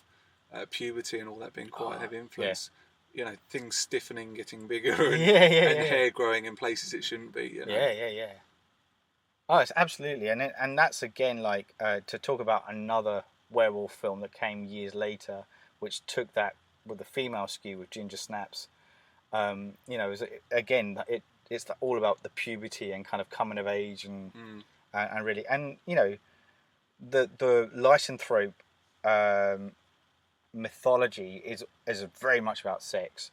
Speaker 3: puberty and all that being quite a heavy influence. Yeah. Things stiffening, getting bigger, and hair growing in places it shouldn't be.
Speaker 2: Yeah. Oh, it's absolutely, and that's again to talk about another werewolf film that came years later, which took that with the female skew with Ginger Snaps. It's all about the puberty and kind of coming of age and really, and the lycanthrope mythology is very much about sex.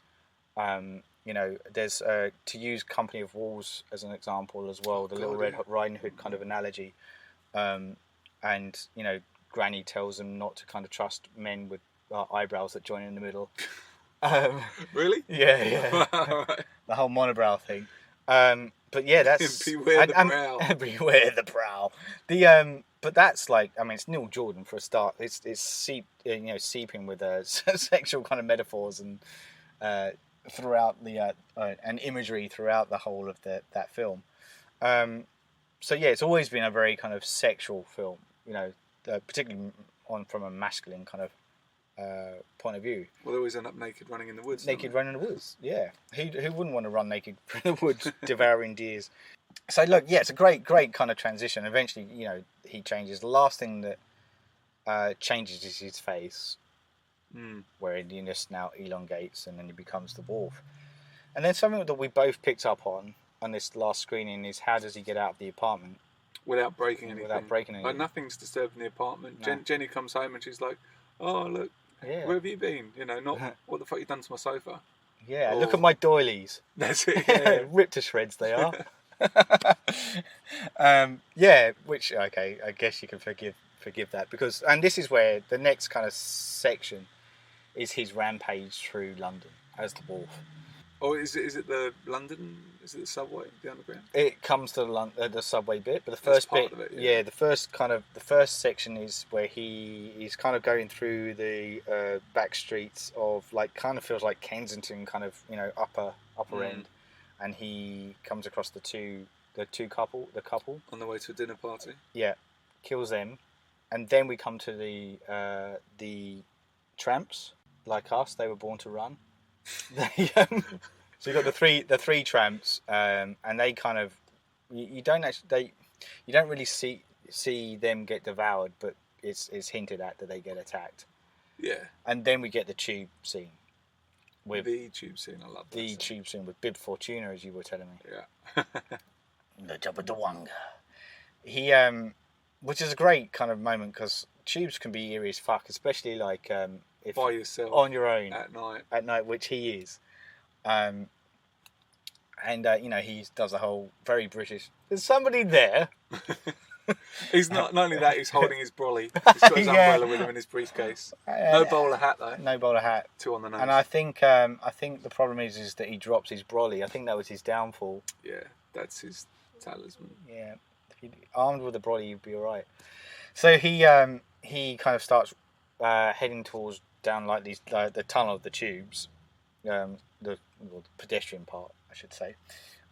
Speaker 2: There's to use Company of Wolves as an example as well, the Little Red Riding Hood kind of analogy, and Granny tells them not to kind of trust men with eyebrows that join in the middle.
Speaker 3: Really?
Speaker 2: Yeah.
Speaker 3: Right.
Speaker 2: The whole monobrow thing. But yeah, that's
Speaker 3: beware the brow.
Speaker 2: Beware the brow. But that's it's Neil Jordan for a start. It's seeping with sexual kind of metaphors and throughout the and imagery throughout the whole of that film. So yeah, it's always been a very kind of sexual film, you know, particularly from a masculine kind of point of view.
Speaker 3: Well, they always end up naked running in the woods.
Speaker 2: Naked running in the woods, yeah. Who wouldn't want to run naked in the woods devouring deers? So look, yeah, it's a great kind of transition. Eventually, you know, he changes. The last thing that changes is his face, where he just now elongates and then he becomes the wolf. And then something that we both picked up on this last screening is how does he get out of the apartment
Speaker 3: without breaking anything?
Speaker 2: Like
Speaker 3: nothing's disturbed in the apartment.
Speaker 2: No.
Speaker 3: Jenny comes home and she's like, "Oh look, where have you been? You know, not what the fuck you done to my sofa."
Speaker 2: Yeah, look at my doilies.
Speaker 3: That's it. Yeah.
Speaker 2: Ripped to shreds they are. Which okay, I guess you can forgive that because, and this is where the next kind of section is his rampage through London as the wolf.
Speaker 3: Oh, is it the London? Is it the subway, the underground?
Speaker 2: It comes to the subway bit, but the first bit, the first section is where he is kind of going through the back streets of like kind of feels like Kensington, kind of, you know, upper end, and he comes across the couple
Speaker 3: on the way to a dinner party.
Speaker 2: Yeah, kills them, and then we come to the tramps like us. They were born to run. So you got the three tramps, and they kind of you don't really see them get devoured, but it's hinted at that they get attacked.
Speaker 3: Yeah. And
Speaker 2: then we get the tube scene.
Speaker 3: With the tube scene, I love that.
Speaker 2: The tube scene with Bib Fortuna, as you were telling me.
Speaker 3: Yeah.
Speaker 2: The Jabba the Wanga. He which is a great kind of moment because tubes can be eerie as fuck, especially like if
Speaker 3: by yourself
Speaker 2: on your own
Speaker 3: at night,
Speaker 2: which he is. And you know, he does a whole very British. There's somebody there.
Speaker 3: He's not only that, he's holding his brolly. He's got his umbrella with him in his briefcase. No bowler hat though.
Speaker 2: No bowler hat.
Speaker 3: 2 on the nose.
Speaker 2: And I think the problem is that he drops his brolly. I think that was his downfall.
Speaker 3: Yeah, that's his talisman.
Speaker 2: Yeah, if armed with a brolly, you'd be all right. So he kind of starts heading towards down like these the tunnel of the tubes. The pedestrian part, I should say,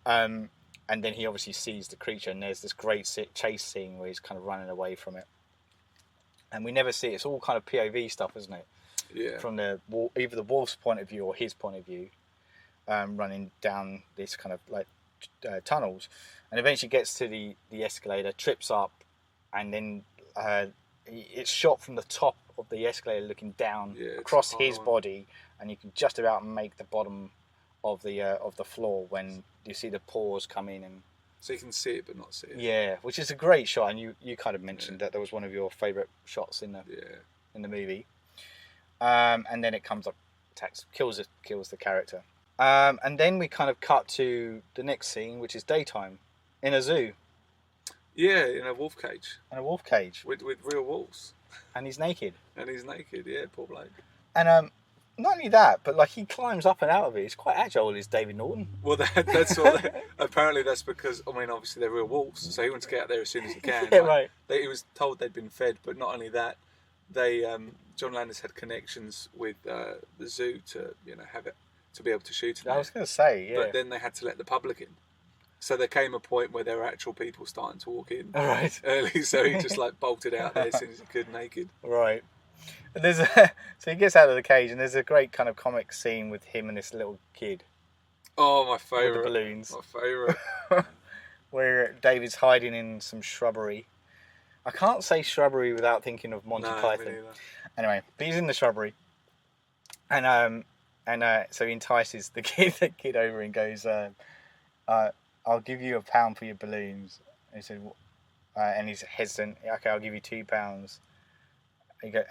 Speaker 2: and then he obviously sees the creature, and there's this great chase scene where he's kind of running away from it, and we never see it. It's all kind of POV stuff, isn't it?
Speaker 3: Yeah.
Speaker 2: From either the wolf's point of view or his point of view, running down this kind of like tunnels, and eventually gets to the escalator, trips up, and then it's shot from the top of the escalator, looking down across his body. And you can just about make the bottom of the floor when you see the pores come in, and
Speaker 3: so you can see it but not see it.
Speaker 2: Yeah, which is a great shot, and you kind of mentioned that was one of your favourite shots in the movie. And then it comes up, attacks, kills the character, and then we kind of cut to the next scene, which is daytime in a zoo.
Speaker 3: Yeah, in a wolf cage.
Speaker 2: In a wolf cage
Speaker 3: with real wolves.
Speaker 2: And he's naked.
Speaker 3: Yeah, poor bloke.
Speaker 2: And not only that, but like he climbs up and out of it. He's quite agile, is David Norton.
Speaker 3: Well, that's what. Apparently, that's because obviously they're real wolves, so he wants to get out there as soon as he can.
Speaker 2: Yeah, right.
Speaker 3: He was told they'd been fed, but not only that, they John Landis had connections with the zoo to have it to be able to shoot in
Speaker 2: I was going to say, yeah.
Speaker 3: But then they had to let the public in. So there came a point where there were actual people starting to walk in early, so he just like bolted out there as soon as he could, naked.
Speaker 2: Right. And so he gets out of the cage, and there's a great kind of comic scene with him and this little kid.
Speaker 3: Oh, my favourite.
Speaker 2: With the balloons.
Speaker 3: My favourite.
Speaker 2: Where David's hiding in some shrubbery. I can't say shrubbery without thinking of Monty Python. Anyway, but he's in the shrubbery, and so he entices the kid over and goes, "I'll give you £1 for your balloons." And he said, and he's hesitant. "Okay, I'll give you £2."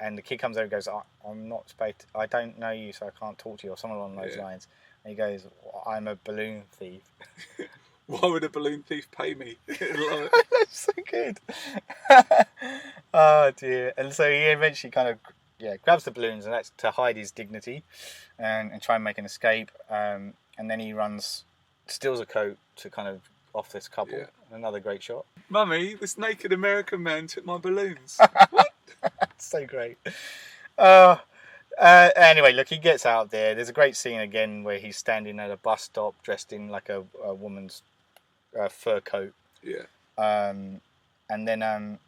Speaker 2: And the kid comes over and goes, "I'm not supposed to, I don't know you, so I can't talk to you," or something along those lines. And he goes, "I'm a balloon thief."
Speaker 3: Why would a balloon thief pay me?
Speaker 2: That's so good. Oh dear. And so he eventually kind of grabs the balloons, and that's to hide his dignity and try and make an escape. And then he steals a coat to kind of off this couple. Yeah. Another great shot.
Speaker 3: "Mummy, this naked American man took my balloons."
Speaker 2: So great. Anyway, look, he gets out there. There's a great scene again where he's standing at a bus stop dressed in like a woman's fur coat.
Speaker 3: Yeah.
Speaker 2: And then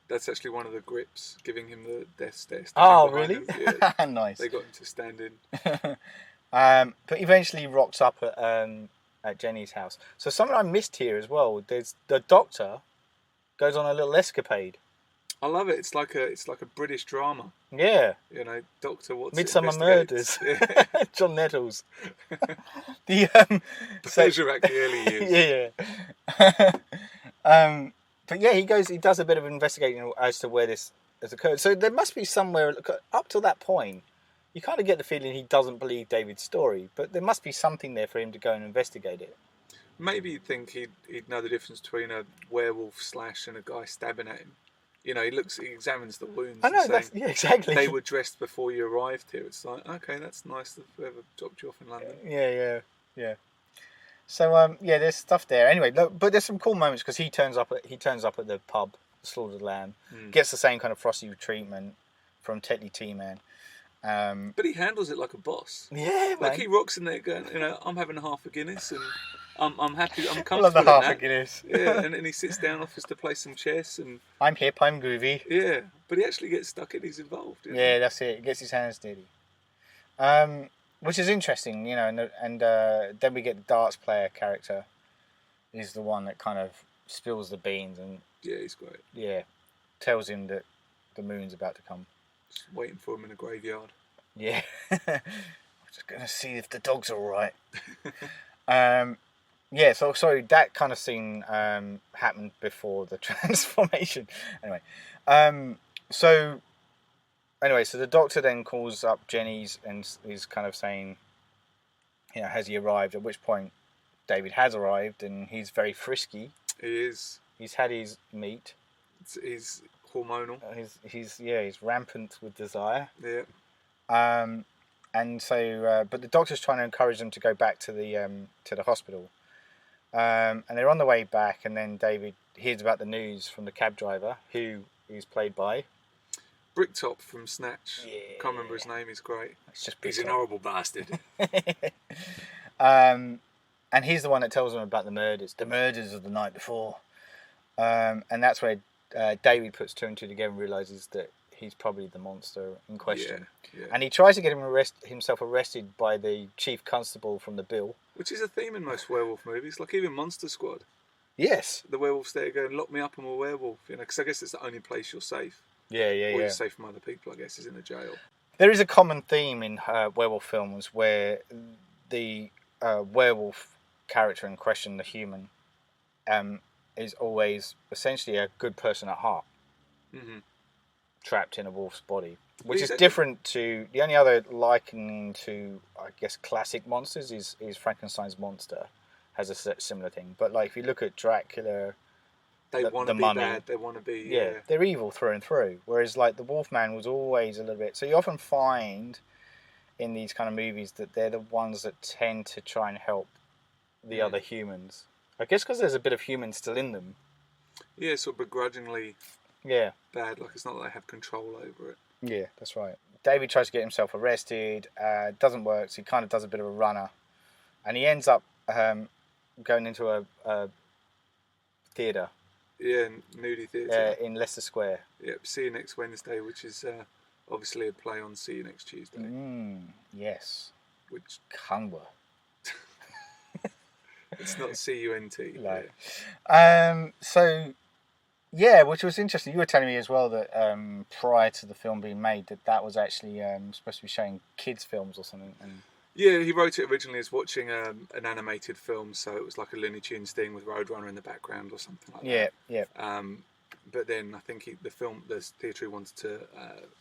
Speaker 3: that's actually one of the grips giving him the death stare.
Speaker 2: Oh, really?
Speaker 3: Yeah.
Speaker 2: Nice.
Speaker 3: They got him to stand in.
Speaker 2: But eventually rocks up at Jenny's house. So something I missed here as well. There's the doctor goes on a little escapade.
Speaker 3: I love it. It's like a British drama.
Speaker 2: Yeah.
Speaker 3: You know, Doctor Watson.
Speaker 2: Midsummer Murders.
Speaker 3: Yeah.
Speaker 2: John Nettles.
Speaker 3: Bergerac the early
Speaker 2: years. Yeah. But yeah, he does a bit of investigating as to where this has occurred. So there must be somewhere up till that point. You kind of get the feeling he doesn't believe David's story, but there must be something there for him to go and investigate it.
Speaker 3: Maybe you'd think he'd know the difference between a werewolf slash and a guy stabbing at him. You know, he examines the wounds.
Speaker 2: I know,
Speaker 3: and
Speaker 2: exactly.
Speaker 3: They were dressed before you arrived here. It's like, okay, that's nice that whoever dropped you off in London.
Speaker 2: Yeah. So there's stuff there. Anyway, look, but there's some cool moments because he turns up at the pub, the Slaughtered Lamb, gets the same kind of frosty treatment from Tetley T-Man.
Speaker 3: But he handles it like a boss.
Speaker 2: Yeah,
Speaker 3: like
Speaker 2: man.
Speaker 3: He rocks in there going, you know, I'm having a half a Guinness and I'm happy, I'm comfortable.
Speaker 2: I love the half a Guinness.
Speaker 3: Yeah, and he sits down, offers to play some chess, and
Speaker 2: I'm hip, I'm groovy.
Speaker 3: Yeah, but he actually gets stuck in. He's involved.
Speaker 2: Yeah, that's it. He gets his hands dirty. Which is interesting, you know, and then we get the darts player character. He's the one that kind of spills the beans and
Speaker 3: yeah, he's great.
Speaker 2: Yeah, tells him that the moon's about to come.
Speaker 3: Just waiting for him in a graveyard.
Speaker 2: Yeah, I'm just gonna see if the dog's all right. Yeah, so sorry, that kind of scene happened before the transformation. Anyway, so the doctor then calls up Jenny's and is kind of saying, you know, has he arrived? At which point, David has arrived and he's very frisky.
Speaker 3: He is.
Speaker 2: He's had his meat.
Speaker 3: He's hormonal.
Speaker 2: He's rampant with desire.
Speaker 3: Yeah.
Speaker 2: And so, but the doctor's trying to encourage them to go back to the hospital. And they're on the way back, and then David hears about the news from the cab driver, who is played by
Speaker 3: Bricktop from Snatch.
Speaker 2: Yeah.
Speaker 3: Can't remember his name. He's great.
Speaker 2: He's
Speaker 3: an horrible bastard.
Speaker 2: And he's the one that tells them about the murders of the night before. And that's where David puts two and two together and realizes that he's probably the monster in question.
Speaker 3: Yeah.
Speaker 2: And he tries to get himself arrested by the chief constable from the Bill.
Speaker 3: Which is a theme in most werewolf movies, like even Monster Squad.
Speaker 2: Yes.
Speaker 3: The werewolf's there going, lock me up, I'm a werewolf. You know, because I guess it's the only place you're safe.
Speaker 2: Yeah.
Speaker 3: Or you're safe from other people, I guess, is in a jail.
Speaker 2: There is a common theme in werewolf films where the werewolf character in question, the human, is always essentially a good person at heart. Mm-hmm. Trapped in a wolf's body, which is different to the only other likening to, I guess, classic monsters is Frankenstein's monster has a similar thing. But like if you look at Dracula,
Speaker 3: they want to be
Speaker 2: Mummy,
Speaker 3: bad. They want to be
Speaker 2: they're evil through and through. Whereas like the Wolfman was always a little bit. So you often find in these kind of movies that they're the ones that tend to try and help the other humans. I guess because there's a bit of human still in them.
Speaker 3: Yeah, sort of begrudgingly.
Speaker 2: Yeah.
Speaker 3: Bad, like it's not that they have control over it.
Speaker 2: Yeah, that's right. David tries to get himself arrested, doesn't work, so he kind of does a bit of a runner. And he ends up going into a theatre.
Speaker 3: Yeah, nudie theatre.
Speaker 2: In Leicester Square.
Speaker 3: Yep, See You Next Wednesday, which is obviously a play on See You Next Tuesday.
Speaker 2: Yes.
Speaker 3: Which...
Speaker 2: Kangwa.
Speaker 3: It's not C-U-N-T.
Speaker 2: No. Yeah. So... Yeah, which was interesting. You were telling me as well that prior to the film being made, that was actually supposed to be showing kids' films or something. And...
Speaker 3: Yeah, he wrote it originally as watching an animated film, so it was like a Looney Tunes thing with Roadrunner in the background or something like that.
Speaker 2: Yeah.
Speaker 3: But then I think the theatre he wanted to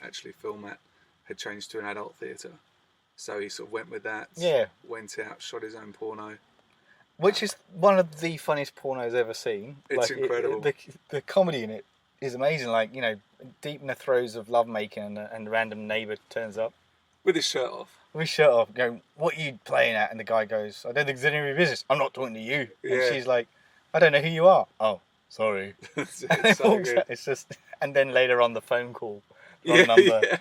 Speaker 3: actually film at had changed to an adult theatre, so he sort of went with that.
Speaker 2: Yeah.
Speaker 3: Went out, shot his own porno.
Speaker 2: Which is one of the funniest pornos I've ever seen.
Speaker 3: It's incredible.
Speaker 2: The comedy in it is amazing. Like, you know, deep in the throes of lovemaking and a random neighbour turns up.
Speaker 3: With his shirt off.
Speaker 2: With his shirt off, going, what are you playing at? And the guy goes, I don't think there's any of your business. I'm not talking to you.
Speaker 3: Yeah.
Speaker 2: And she's like, I don't know who you are. Oh, sorry.
Speaker 3: It's so good.
Speaker 2: It's just, and then later on the phone call. Wrong number.
Speaker 3: Yeah.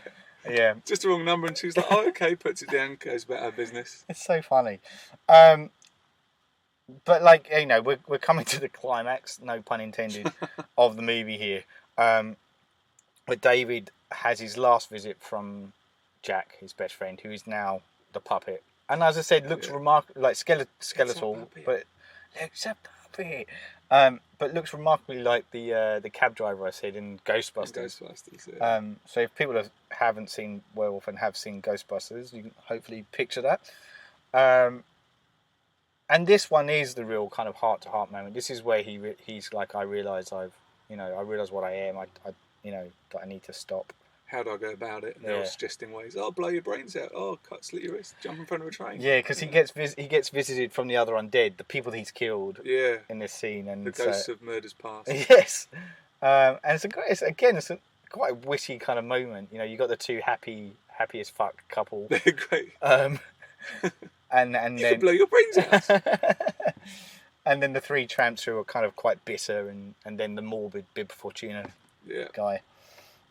Speaker 2: Yeah.
Speaker 3: Just the wrong number, and she's like, oh, okay, puts it down, goes about her business.
Speaker 2: It's so funny. But like, you know, we're coming to the climax, no pun intended, of the movie here. But David has his last visit from Jack, his best friend, who is now the puppet. And as I said, looks remarkably like skeletal, but looks a puppet. But looks remarkably like the cab driver I said in Ghostbusters.
Speaker 3: Yeah.
Speaker 2: So if people haven't seen Werewolf and have seen Ghostbusters, you can hopefully picture that. And this one is the real kind of heart-to-heart moment. This is where he's like, I realise what I am. That I need to stop.
Speaker 3: How do I go about it? And they're all suggesting ways. Oh, blow your brains out. Oh, slit your wrist. Jump in front of a train.
Speaker 2: Yeah, because he gets visited from the other undead, the people he's killed.
Speaker 3: Yeah.
Speaker 2: In this scene, and
Speaker 3: the ghosts of murders past.
Speaker 2: Yes, and it's a quite a witty kind of moment. You know, you got the two happy as fuck couple.
Speaker 3: They're great.
Speaker 2: And
Speaker 3: you
Speaker 2: then
Speaker 3: can blow your brains out.
Speaker 2: And then the three tramps who are kind of quite bitter, and then the morbid Bib Fortuna guy.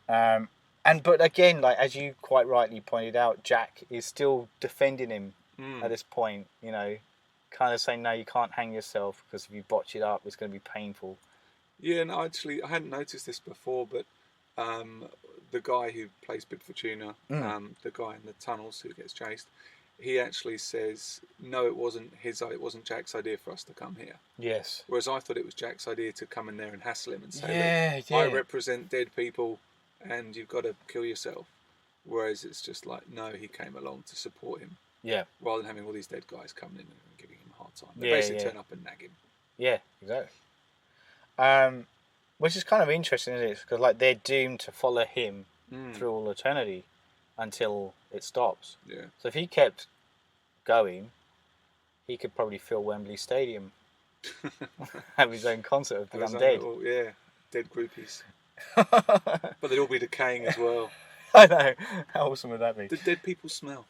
Speaker 2: But again, like as you quite rightly pointed out, Jack is still defending him at this point. You know, kind of saying, no, you can't hang yourself because if you botch it up, it's going to be painful.
Speaker 3: Yeah, no, actually, I hadn't noticed this before, but the guy who plays Bib Fortuna, the guy in the tunnels who gets chased, he actually says, no, it wasn't Jack's idea for us to come here.
Speaker 2: Yes.
Speaker 3: Whereas I thought it was Jack's idea to come in there and hassle him and say, I represent dead people and you've got to kill yourself. Whereas it's just like, no, he came along to support him.
Speaker 2: Yeah.
Speaker 3: Rather than having all these dead guys coming in and giving him a hard time. They basically turn up and nag him.
Speaker 2: Yeah, exactly. Which is kind of interesting, isn't it? Because like they're doomed to follow him through all eternity until it stops.
Speaker 3: Yeah.
Speaker 2: So if he kept going, he could probably fill Wembley Stadium, have his own concert of the undead.
Speaker 3: Dead groupies. But they'd all be decaying as well.
Speaker 2: I know. How awesome would that be?
Speaker 3: Do dead people smell?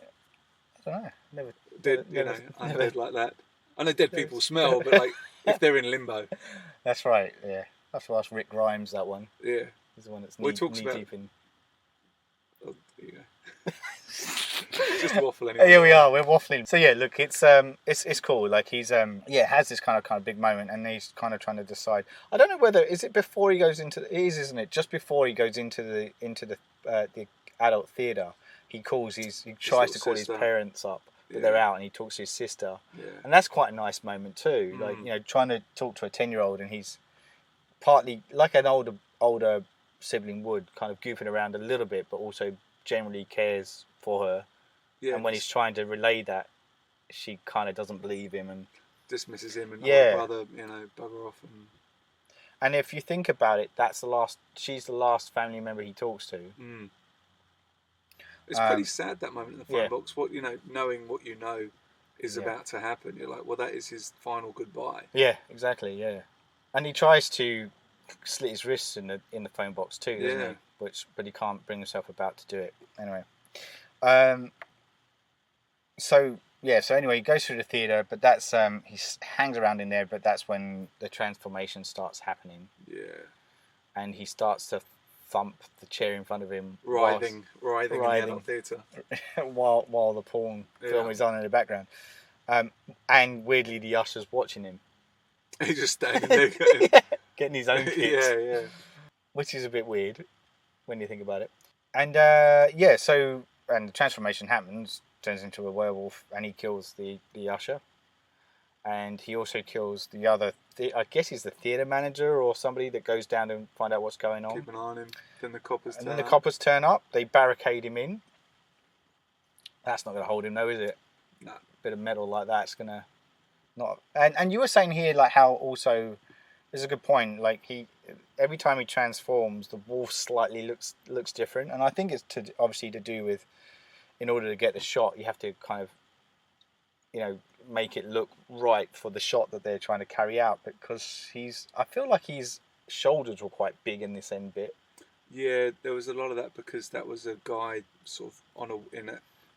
Speaker 2: I don't know.
Speaker 3: Never. Undead like that. I know dead people smell, but like if they're in limbo.
Speaker 2: That's right. Yeah. That's why it's Rick Grimes. That one.
Speaker 3: Yeah.
Speaker 2: He's the one that's
Speaker 3: knee
Speaker 2: deep in.
Speaker 3: Oh, yeah. Just waffle anyway.
Speaker 2: Here we are. We're waffling. So yeah, look, it's cool. Like he's has this kind of big moment, and he's kind of trying to decide. I don't know whether is it before he goes into. It is, isn't it? Just before he goes into the adult theatre, he tries to call his parents up, but they're out, and he talks to his sister, and that's quite a nice moment too. Like trying to talk to a 10-year-old, and he's partly like an older sibling would, kind of goofing around a little bit, but also generally cares for her. Yeah, and when he's trying to relay that, she kind of doesn't believe him and
Speaker 3: dismisses him and brother, bugger off.
Speaker 2: And if you think about it, she's the last family member he talks to.
Speaker 3: It's pretty sad, that moment in the phone box. What knowing what you know is about to happen, you're like, well, that is his final goodbye.
Speaker 2: Yeah, exactly. Yeah, and he tries to slit his wrists in the phone box too, doesn't he? But he can't bring himself about to do it anyway. So anyway, he goes through the theatre, but that's he hangs around in there, but that's when the transformation starts happening. Yeah, and he starts to thump the chair in front of him,
Speaker 3: writhing in the adult theatre,
Speaker 2: while the porn film is on in the background. And weirdly, the usher's watching him.
Speaker 3: He's just standing there,
Speaker 2: getting his own kicks.
Speaker 3: yeah,
Speaker 2: which is a bit weird when you think about it. And and the transformation happens, turns into a werewolf, and he kills the usher. And he also kills the other, I guess he's the theatre manager or somebody that goes down and find out what's going on.
Speaker 3: Keep an eye on him. Then the coppers
Speaker 2: turn up. They barricade him in. That's not going to hold him though, is it?
Speaker 3: No.
Speaker 2: Bit of metal like that's going to not... And you were saying here like how also... There's a good point. Like every time he transforms, the wolf slightly looks different, and I think it's obviously to do with, in order to get the shot, you have to kind of, make it look right for the shot that they're trying to carry out. Because I feel like his shoulders were quite big in this end bit.
Speaker 3: Yeah, there was a lot of that because that was a guy sort of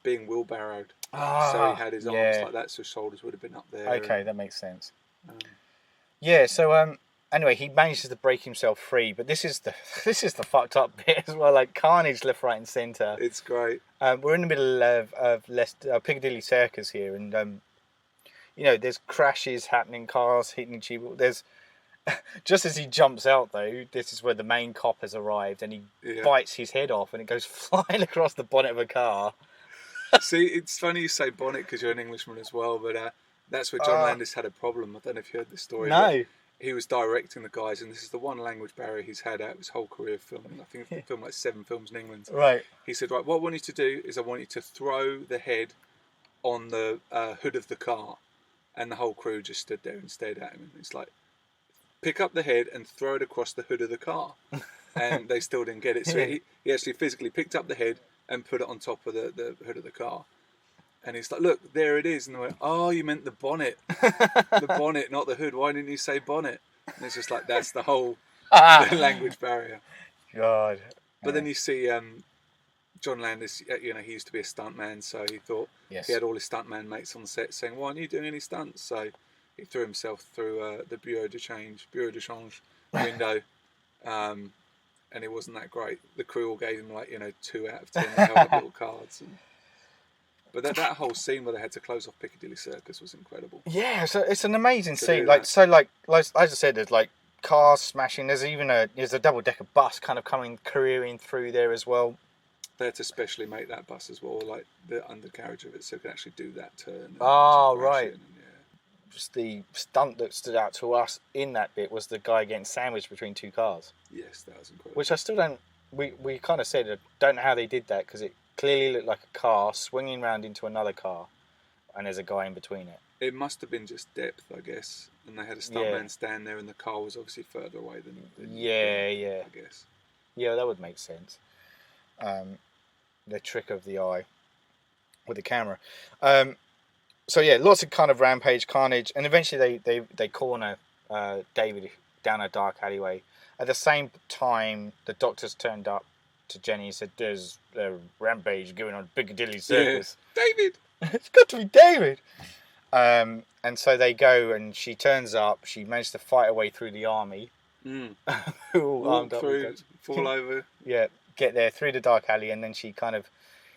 Speaker 3: being wheelbarrowed, so he had his arms like that, so his shoulders would have been up there.
Speaker 2: Okay, that makes sense. So Anyway, he manages to break himself free, but this is the fucked up bit as well. Like carnage left, right, and centre.
Speaker 3: It's great.
Speaker 2: We're in the middle of Piccadilly Circus here, and there's crashes happening, cars hitting each other. There's just as he jumps out though, this is where the main cop has arrived, and he bites his head off, and it goes flying across the bonnet of a car.
Speaker 3: See, it's funny you say bonnet because you're an Englishman as well, but that's where John Landis had a problem. I don't know if you heard this story.
Speaker 2: No.
Speaker 3: He was directing the guys, and this is the one language barrier he's had out his whole career filming. I think he filmed like 7 films in England.
Speaker 2: Right.
Speaker 3: He said, right, what I want you to do is I want you to throw the head on the hood of the car. And the whole crew just stood there and stared at him. And it's like, pick up the head and throw it across the hood of the car. And they still didn't get it. So he actually physically picked up the head and put it on top of the hood of the car. And he's like, look, there it is. And they went, oh, you meant the bonnet. The bonnet, not the hood. Why didn't you say bonnet? And it's just like, that's the whole the language barrier.
Speaker 2: God.
Speaker 3: But then you see John Landis, he used to be a stuntman, so he thought he had all his stuntman mates on the set saying, why aren't you doing any stunts? So he threw himself through the Bureau de Change window, and it wasn't that great. The crew all gave him 2 out of 10. They held up little cards. But that whole scene where they had to close off Piccadilly Circus was incredible. Yeah,
Speaker 2: so it's an amazing scene. As I said, there's like cars smashing. There's even a double-decker bus kind of careering through there as well.
Speaker 3: They had to specially make that bus as well, like the undercarriage of it, so it could actually do that turn.
Speaker 2: Right. Just the stunt that stood out to us in that bit was the guy getting sandwiched between 2 cars.
Speaker 3: Yes, that was incredible.
Speaker 2: Which I still don't. We kind of said I don't know how they did that, because it clearly looked like a car swinging round into another car, and there's a guy in between it.
Speaker 3: It must have been just depth, I guess, and they had a stuntman stand there, and the car was obviously further away than I guess.
Speaker 2: Yeah, that would make sense. The trick of the eye with the camera. So yeah, lots of kind of rampage, carnage, and eventually they corner David down a dark alleyway. At the same time, the doctors turned up to Jenny and said, "There's a rampage going on Piccadilly Circus."
Speaker 3: Yeah. David!
Speaker 2: It's got to be David! And so they go, and she turns up. She managed to fight her way through the army. Who all armed up.
Speaker 3: Fall over.
Speaker 2: Yeah, get there through the dark alley, and then she kind of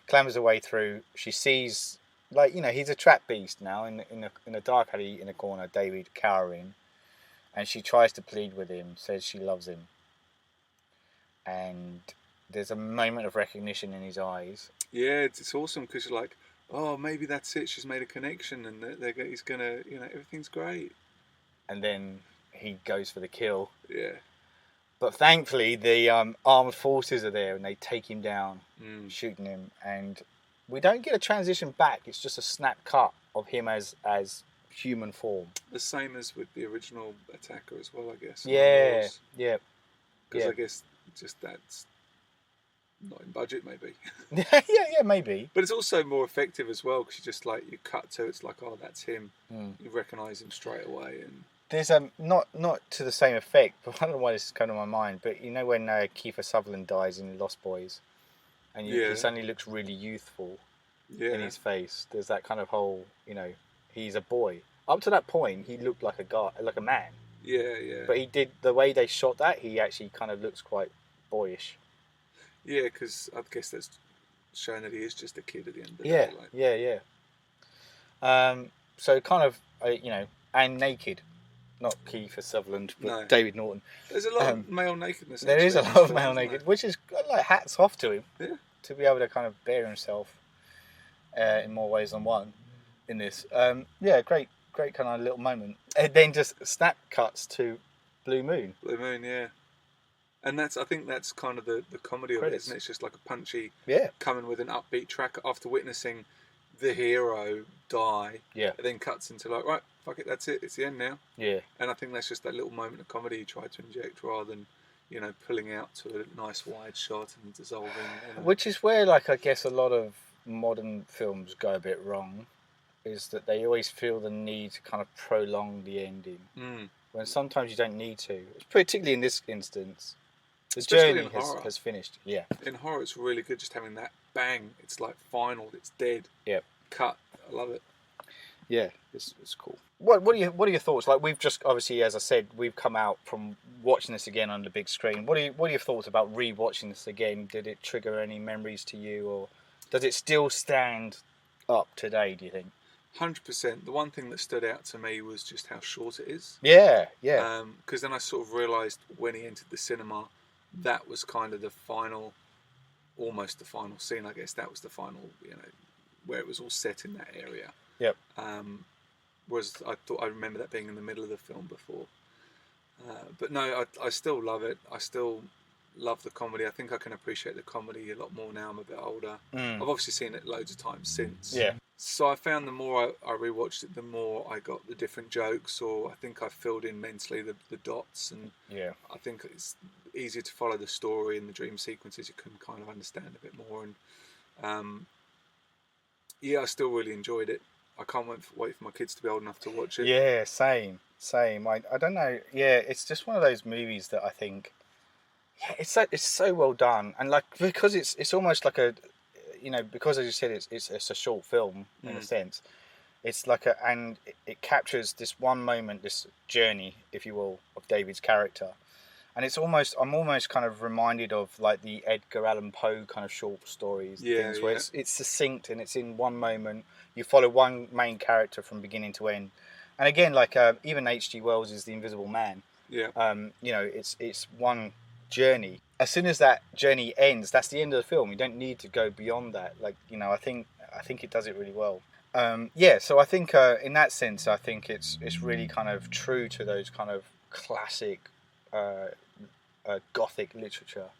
Speaker 2: clambers her way through. She sees, he's a trap beast now in a dark alley in a corner, David cowering. And she tries to plead with him, says she loves him. And there's a moment of recognition in his eyes.
Speaker 3: Yeah, it's awesome, because you're like, oh, maybe that's it. She's made a connection, and he's going to, everything's great.
Speaker 2: And then he goes for the kill.
Speaker 3: Yeah.
Speaker 2: But thankfully, the armed forces are there, and they take him down, shooting him. And we don't get a transition back. It's just a snap cut of him as human form.
Speaker 3: The same as with the original attacker as well, I guess.
Speaker 2: Yeah.
Speaker 3: Because I guess just that's not in budget, maybe.
Speaker 2: yeah, maybe.
Speaker 3: But it's also more effective as well, because you just you cut to, it's like, oh, that's him. You recognise him straight away. And
Speaker 2: there's not to the same effect, but I don't know why this is coming to my mind. But you know when Kiefer Sutherland dies in Lost Boys, and he suddenly looks really youthful in his face. There's that kind of whole, he's a boy. Up to that point, he looked like a guy, like a man.
Speaker 3: Yeah.
Speaker 2: But the way they shot that, he actually kind of looks quite boyish.
Speaker 3: Yeah, because I guess that's showing that he is just a kid at the end of the
Speaker 2: day. Yeah. So kind of, and naked. Not Kiefer Sutherland, but David Norton.
Speaker 3: There's a lot of male nakedness.
Speaker 2: There is a lot of male naked, which is like hats off to him.
Speaker 3: Yeah.
Speaker 2: To be able to kind of bear himself in more ways than one in this. Great kind of little moment. And then just snap cuts to Blue Moon.
Speaker 3: Blue Moon, yeah. And I think that's kind of the comedy of it, isn't it? It's just like a punchy coming with an upbeat track after witnessing the hero die.
Speaker 2: Yeah.
Speaker 3: It then cuts into like, right, fuck it, that's it, it's the end now.
Speaker 2: Yeah.
Speaker 3: And I think that's just that little moment of comedy you try to inject, rather than, pulling out to a nice wide shot and dissolving.
Speaker 2: Which is where, I guess a lot of modern films go a bit wrong, is that they always feel the need to kind of prolong the ending. When sometimes you don't need to. Particularly in this instance. The journey has finished. Yeah.
Speaker 3: In horror, it's really good just having that bang. It's like final. It's dead.
Speaker 2: Yep.
Speaker 3: Cut. I love it.
Speaker 2: Yeah, it's cool. What are your thoughts? Like, we've just obviously, as I said, we've come out from watching this again on the big screen. What are your thoughts about re-watching this again? Did it trigger any memories to you, or does it still stand up today, do you think?
Speaker 3: 100%. The one thing that stood out to me was just how short it is.
Speaker 2: Yeah.
Speaker 3: Because then I sort of realised when he entered the cinema, that was kind of the final, almost the final scene, I guess. That was the final, where it was all set in that area.
Speaker 2: Yep.
Speaker 3: Whereas I remember that being in the middle of the film before. But no, I still love it. I still love the comedy. I think I can appreciate the comedy a lot more now I'm a bit older. I've obviously seen it loads of times since.
Speaker 2: Yeah.
Speaker 3: So I found the more I rewatched it, the more I got the different jokes, or I think I filled in mentally the dots, and I think it's easier to follow the story and the dream sequences. You can kind of understand a bit more, and I still really enjoyed it. I can't wait for my kids to be old enough to watch it.
Speaker 2: Yeah, same. I don't know. Yeah, it's just one of those movies that I think, it's so well done, and like, because it's almost like a, because as you said, it's a short film in a sense. It's like and it captures this one moment, this journey, if you will, of David's character, and I'm almost kind of reminded of like the Edgar Allan Poe kind of short stories, things where it's succinct and it's in one moment. You follow one main character from beginning to end, and again, like even H.G. Wells is The Invisible Man.
Speaker 3: Yeah.
Speaker 2: It's one journey. As soon as that journey ends, that's the end of the film. You don't need to go beyond that. Like, I think it does it really well. So I think in that sense, I think it's really kind of true to those kind of classic Gothic literature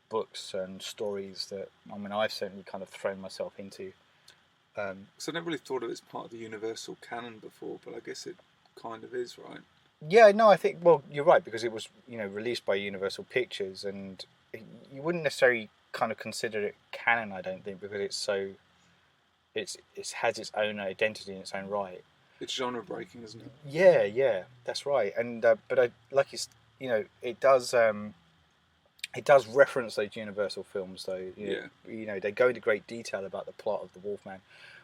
Speaker 2: books and stories that I've certainly kind of thrown myself into.
Speaker 3: So I never really thought of it as part of the Universal canon before, but I guess it kind of is, right?
Speaker 2: Yeah, no, I think, well, you're right, because it was, released by Universal Pictures, and you wouldn't necessarily kind of consider it canon, I don't think, because it has its own identity in its own right.
Speaker 3: It's genre breaking, isn't it?
Speaker 2: Yeah, that's right. And but I like it does reference those Universal films, though. They go into great detail about the plot of The Wolfman,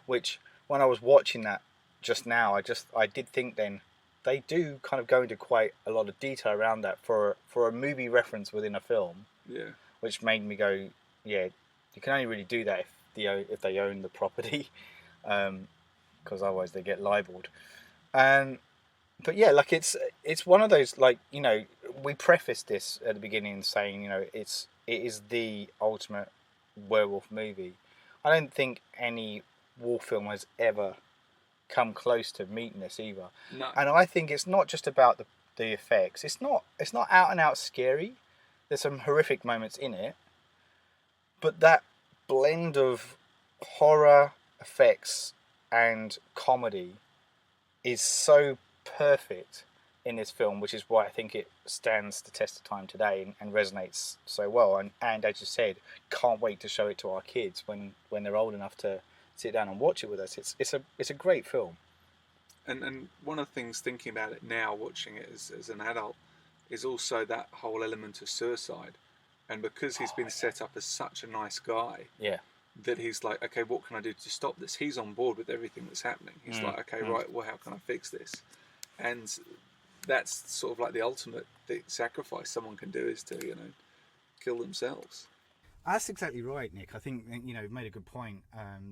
Speaker 2: which when I was watching that just now, I did think then they do kind of go into quite a lot of detail around that for a movie reference within a film.
Speaker 3: Yeah. Which
Speaker 2: made me go, yeah, you can only really do that if they own the property, because otherwise they get libelled. But yeah, like it's one of those, like, we prefaced this at the beginning saying, it is the ultimate werewolf movie. I don't think any wolf film has ever come close to meeting this either.
Speaker 3: No.
Speaker 2: And I think it's not just about the effects. It's not out and out scary. There's some horrific moments in it, but that blend of horror effects and comedy is so perfect in this film, which is why I think it stands the test of time today and resonates so well. And as you said, can't wait to show it to our kids when they're old enough to sit down and watch it with us. It's a great film.
Speaker 3: And one of the things, thinking about it now, watching it as an adult, is also that whole element of suicide. And because he's been set up as such a nice guy, that he's like, okay, what can I do to stop this? He's on board with everything that's happening. He's like, okay, right, well, how can I fix this? And that's sort of like the ultimate sacrifice someone can do, is to, kill themselves.
Speaker 2: That's exactly right, Nick. I think you've made a good point.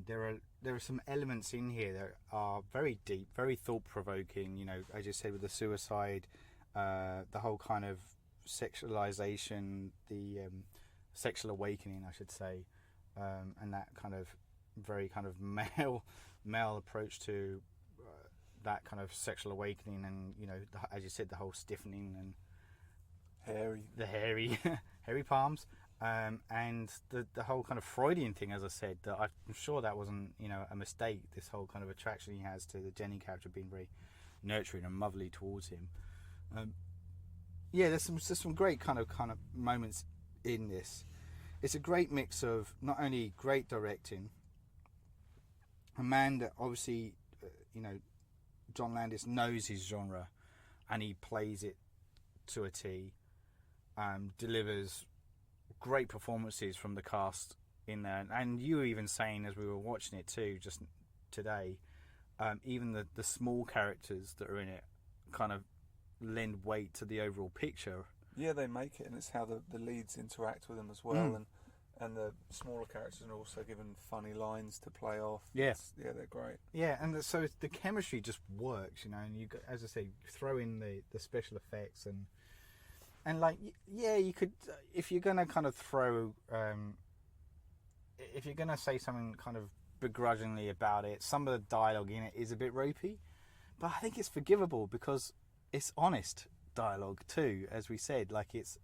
Speaker 2: There are some elements in here that are very deep, very thought-provoking. As you said, with the suicide, the whole kind of sexualization, the sexual awakening, I should say, and that kind of very kind of male approach to that kind of sexual awakening, and as you said, the whole stiffening and hairy palms. And the whole kind of Freudian thing, as I said, that I'm sure that wasn't a mistake. This whole kind of attraction he has to the Jenny character being very nurturing and motherly towards him. There's some great kind of moments in this. It's a great mix of not only great directing, a man that obviously John Landis knows his genre and he plays it to a T, delivers great performances from the cast in there, and you were even saying as we were watching it too just today,
Speaker 4: even the small characters that are in it kind of lend weight to the overall picture.
Speaker 3: Yeah, they make it, and it's how the leads interact with them as well, and the smaller characters are also given funny lines to play off.
Speaker 4: Yeah,
Speaker 3: they're great.
Speaker 4: Yeah, and so the chemistry just works, and you, as I say, throw in the special effects and like, yeah, you could, if you're gonna kind of throw, if you're gonna say something kind of begrudgingly about it, some of the dialogue in it is a bit ropey, but I think it's forgivable because it's honest dialogue too, as we said. Like it's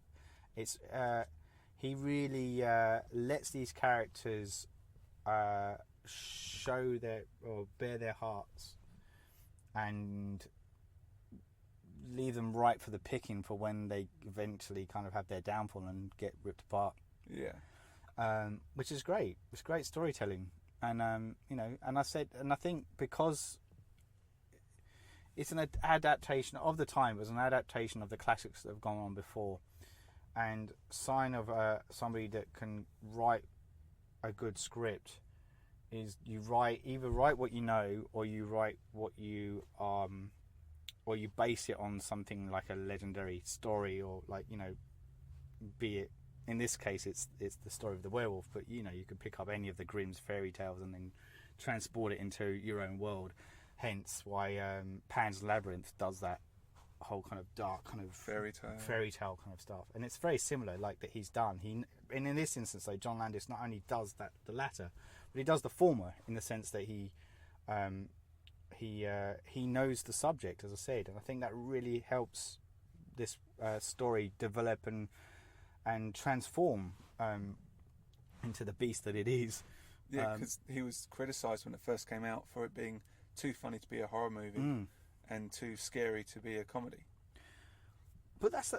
Speaker 4: he really lets these characters show their or bare their hearts and leave them ripe for the picking for when they eventually kind of have their downfall and get ripped apart.
Speaker 3: Yeah.
Speaker 4: Which is great. It's great storytelling, and and I think because it's an adaptation of the time, it was an adaptation of the classics that have gone on before, and sign of somebody that can write a good script is either write what you know, or you write what you or you base it on something like a legendary story, or like, be it, in this case it's the story of the werewolf, but you could pick up any of the Grimm's fairy tales and then transport it into your own world. Hence why Pan's Labyrinth does that whole kind of dark kind of fairy tale kind of stuff, and it's very similar, like that he's done. And in this instance, though, John Landis not only does the latter, but he does the former in the sense that he knows the subject, as I said, and I think that really helps this story develop and transform into the beast that it is.
Speaker 3: Yeah, because he was criticised when it first came out for it being too funny to be a horror movie and too scary to be a comedy.
Speaker 4: But that's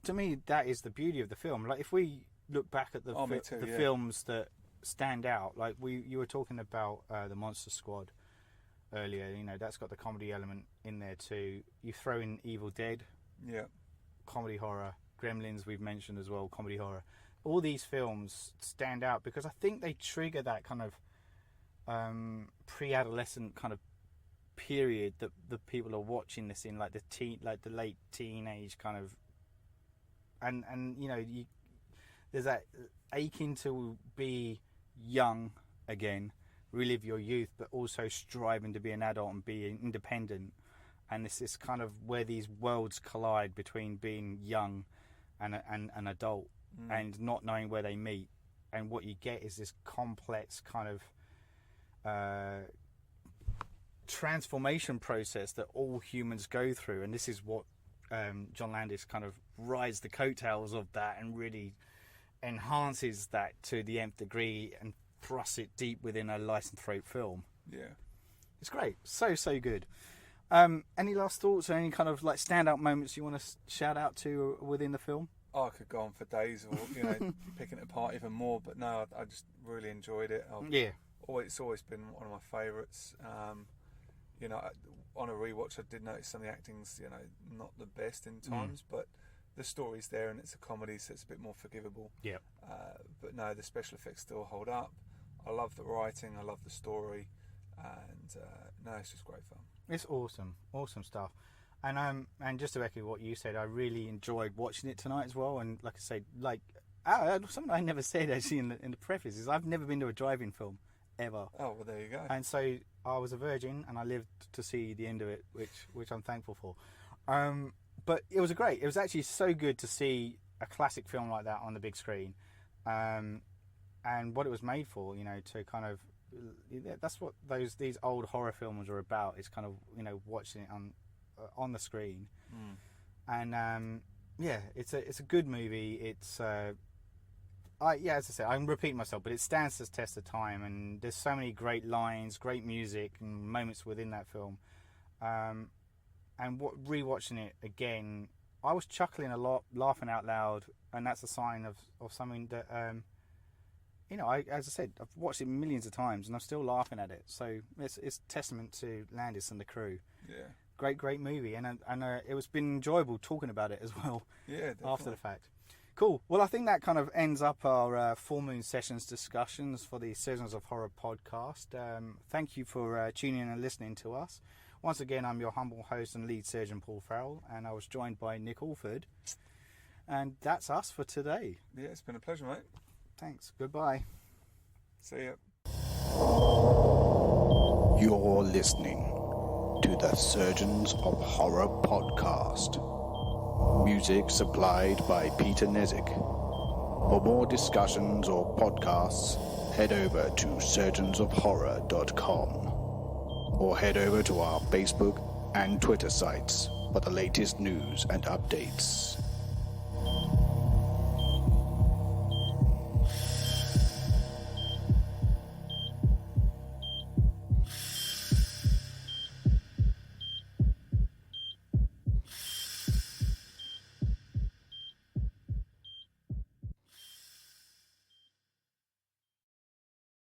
Speaker 4: to me, that is the beauty of the film. Like, if we look back at the films that stand out, like you were talking about the Monster Squad earlier, that's got the comedy element in there too. You throw in Evil Dead, comedy horror. Gremlins we've mentioned as well, comedy horror. All these films stand out because I think they trigger that kind of pre-adolescent kind of period that the people are watching this in, like the late teenage kind of, and there's that aching to be young again, relive your youth, but also striving to be an adult and be independent. And this is kind of where these worlds collide between being young and an adult, and not knowing where they meet. And what you get is this complex kind of transformation process that all humans go through. And this is what John Landis kind of rides the coattails of that and really enhances that to the nth degree and thrusts it deep within a licensed film.
Speaker 3: Yeah.
Speaker 4: It's great. So good. Any last thoughts or any kind of like standout moments you want to shout out to within the film?
Speaker 3: Oh, I could go on for days, or picking it apart even more. But no, I just really enjoyed it. It's always been one of my favourites. On a rewatch, I did notice some of the acting's not the best in times, but the story's there and it's a comedy, so it's a bit more forgivable.
Speaker 4: Yeah.
Speaker 3: But no, the special effects still hold up. I love the writing. I love the story. And it's just great fun. It's
Speaker 4: awesome stuff. And just to echo what you said, I really enjoyed watching it tonight as well. And like I said, something I never said actually in the preface is I've never been to a drive-in film ever.
Speaker 3: Oh, well, there you go.
Speaker 4: And so I was a virgin and I lived to see the end of it, which I'm thankful for. But it was great. It was actually so good to see a classic film like that on the big screen, and what it was made for. To kind of, that's what these old horror films are about. Is kind of watching it on the screen, and it's a good movie. It's as I said, I'm repeating myself, but it stands the test of time, and there's so many great lines, great music, and moments within that film. And rewatching it again, I was chuckling a lot, laughing out loud, and that's a sign of something that as I said, I've watched it millions of times and I'm still laughing at it. So it's testament to Landis and the crew.
Speaker 3: Yeah.
Speaker 4: Great movie, and it was been enjoyable talking about it as well.
Speaker 3: Yeah, definitely.
Speaker 4: After the fact. Cool. Well, I think that kind of ends up our Full Moon Sessions discussions for the Surgeons of Horror podcast. Thank you for tuning in and listening to us. Once again, I'm your humble host and lead surgeon, Paul Farrell, and I was joined by Nick Alford. And that's us for today.
Speaker 3: Yeah, it's been a pleasure, mate.
Speaker 4: Thanks. Goodbye.
Speaker 3: See ya.
Speaker 1: You're listening to the Surgeons of Horror podcast. Music supplied by Peter Nezik. For more discussions or podcasts, head over to surgeonsofhorror.com or head over to our Facebook and Twitter sites for the latest news and updates.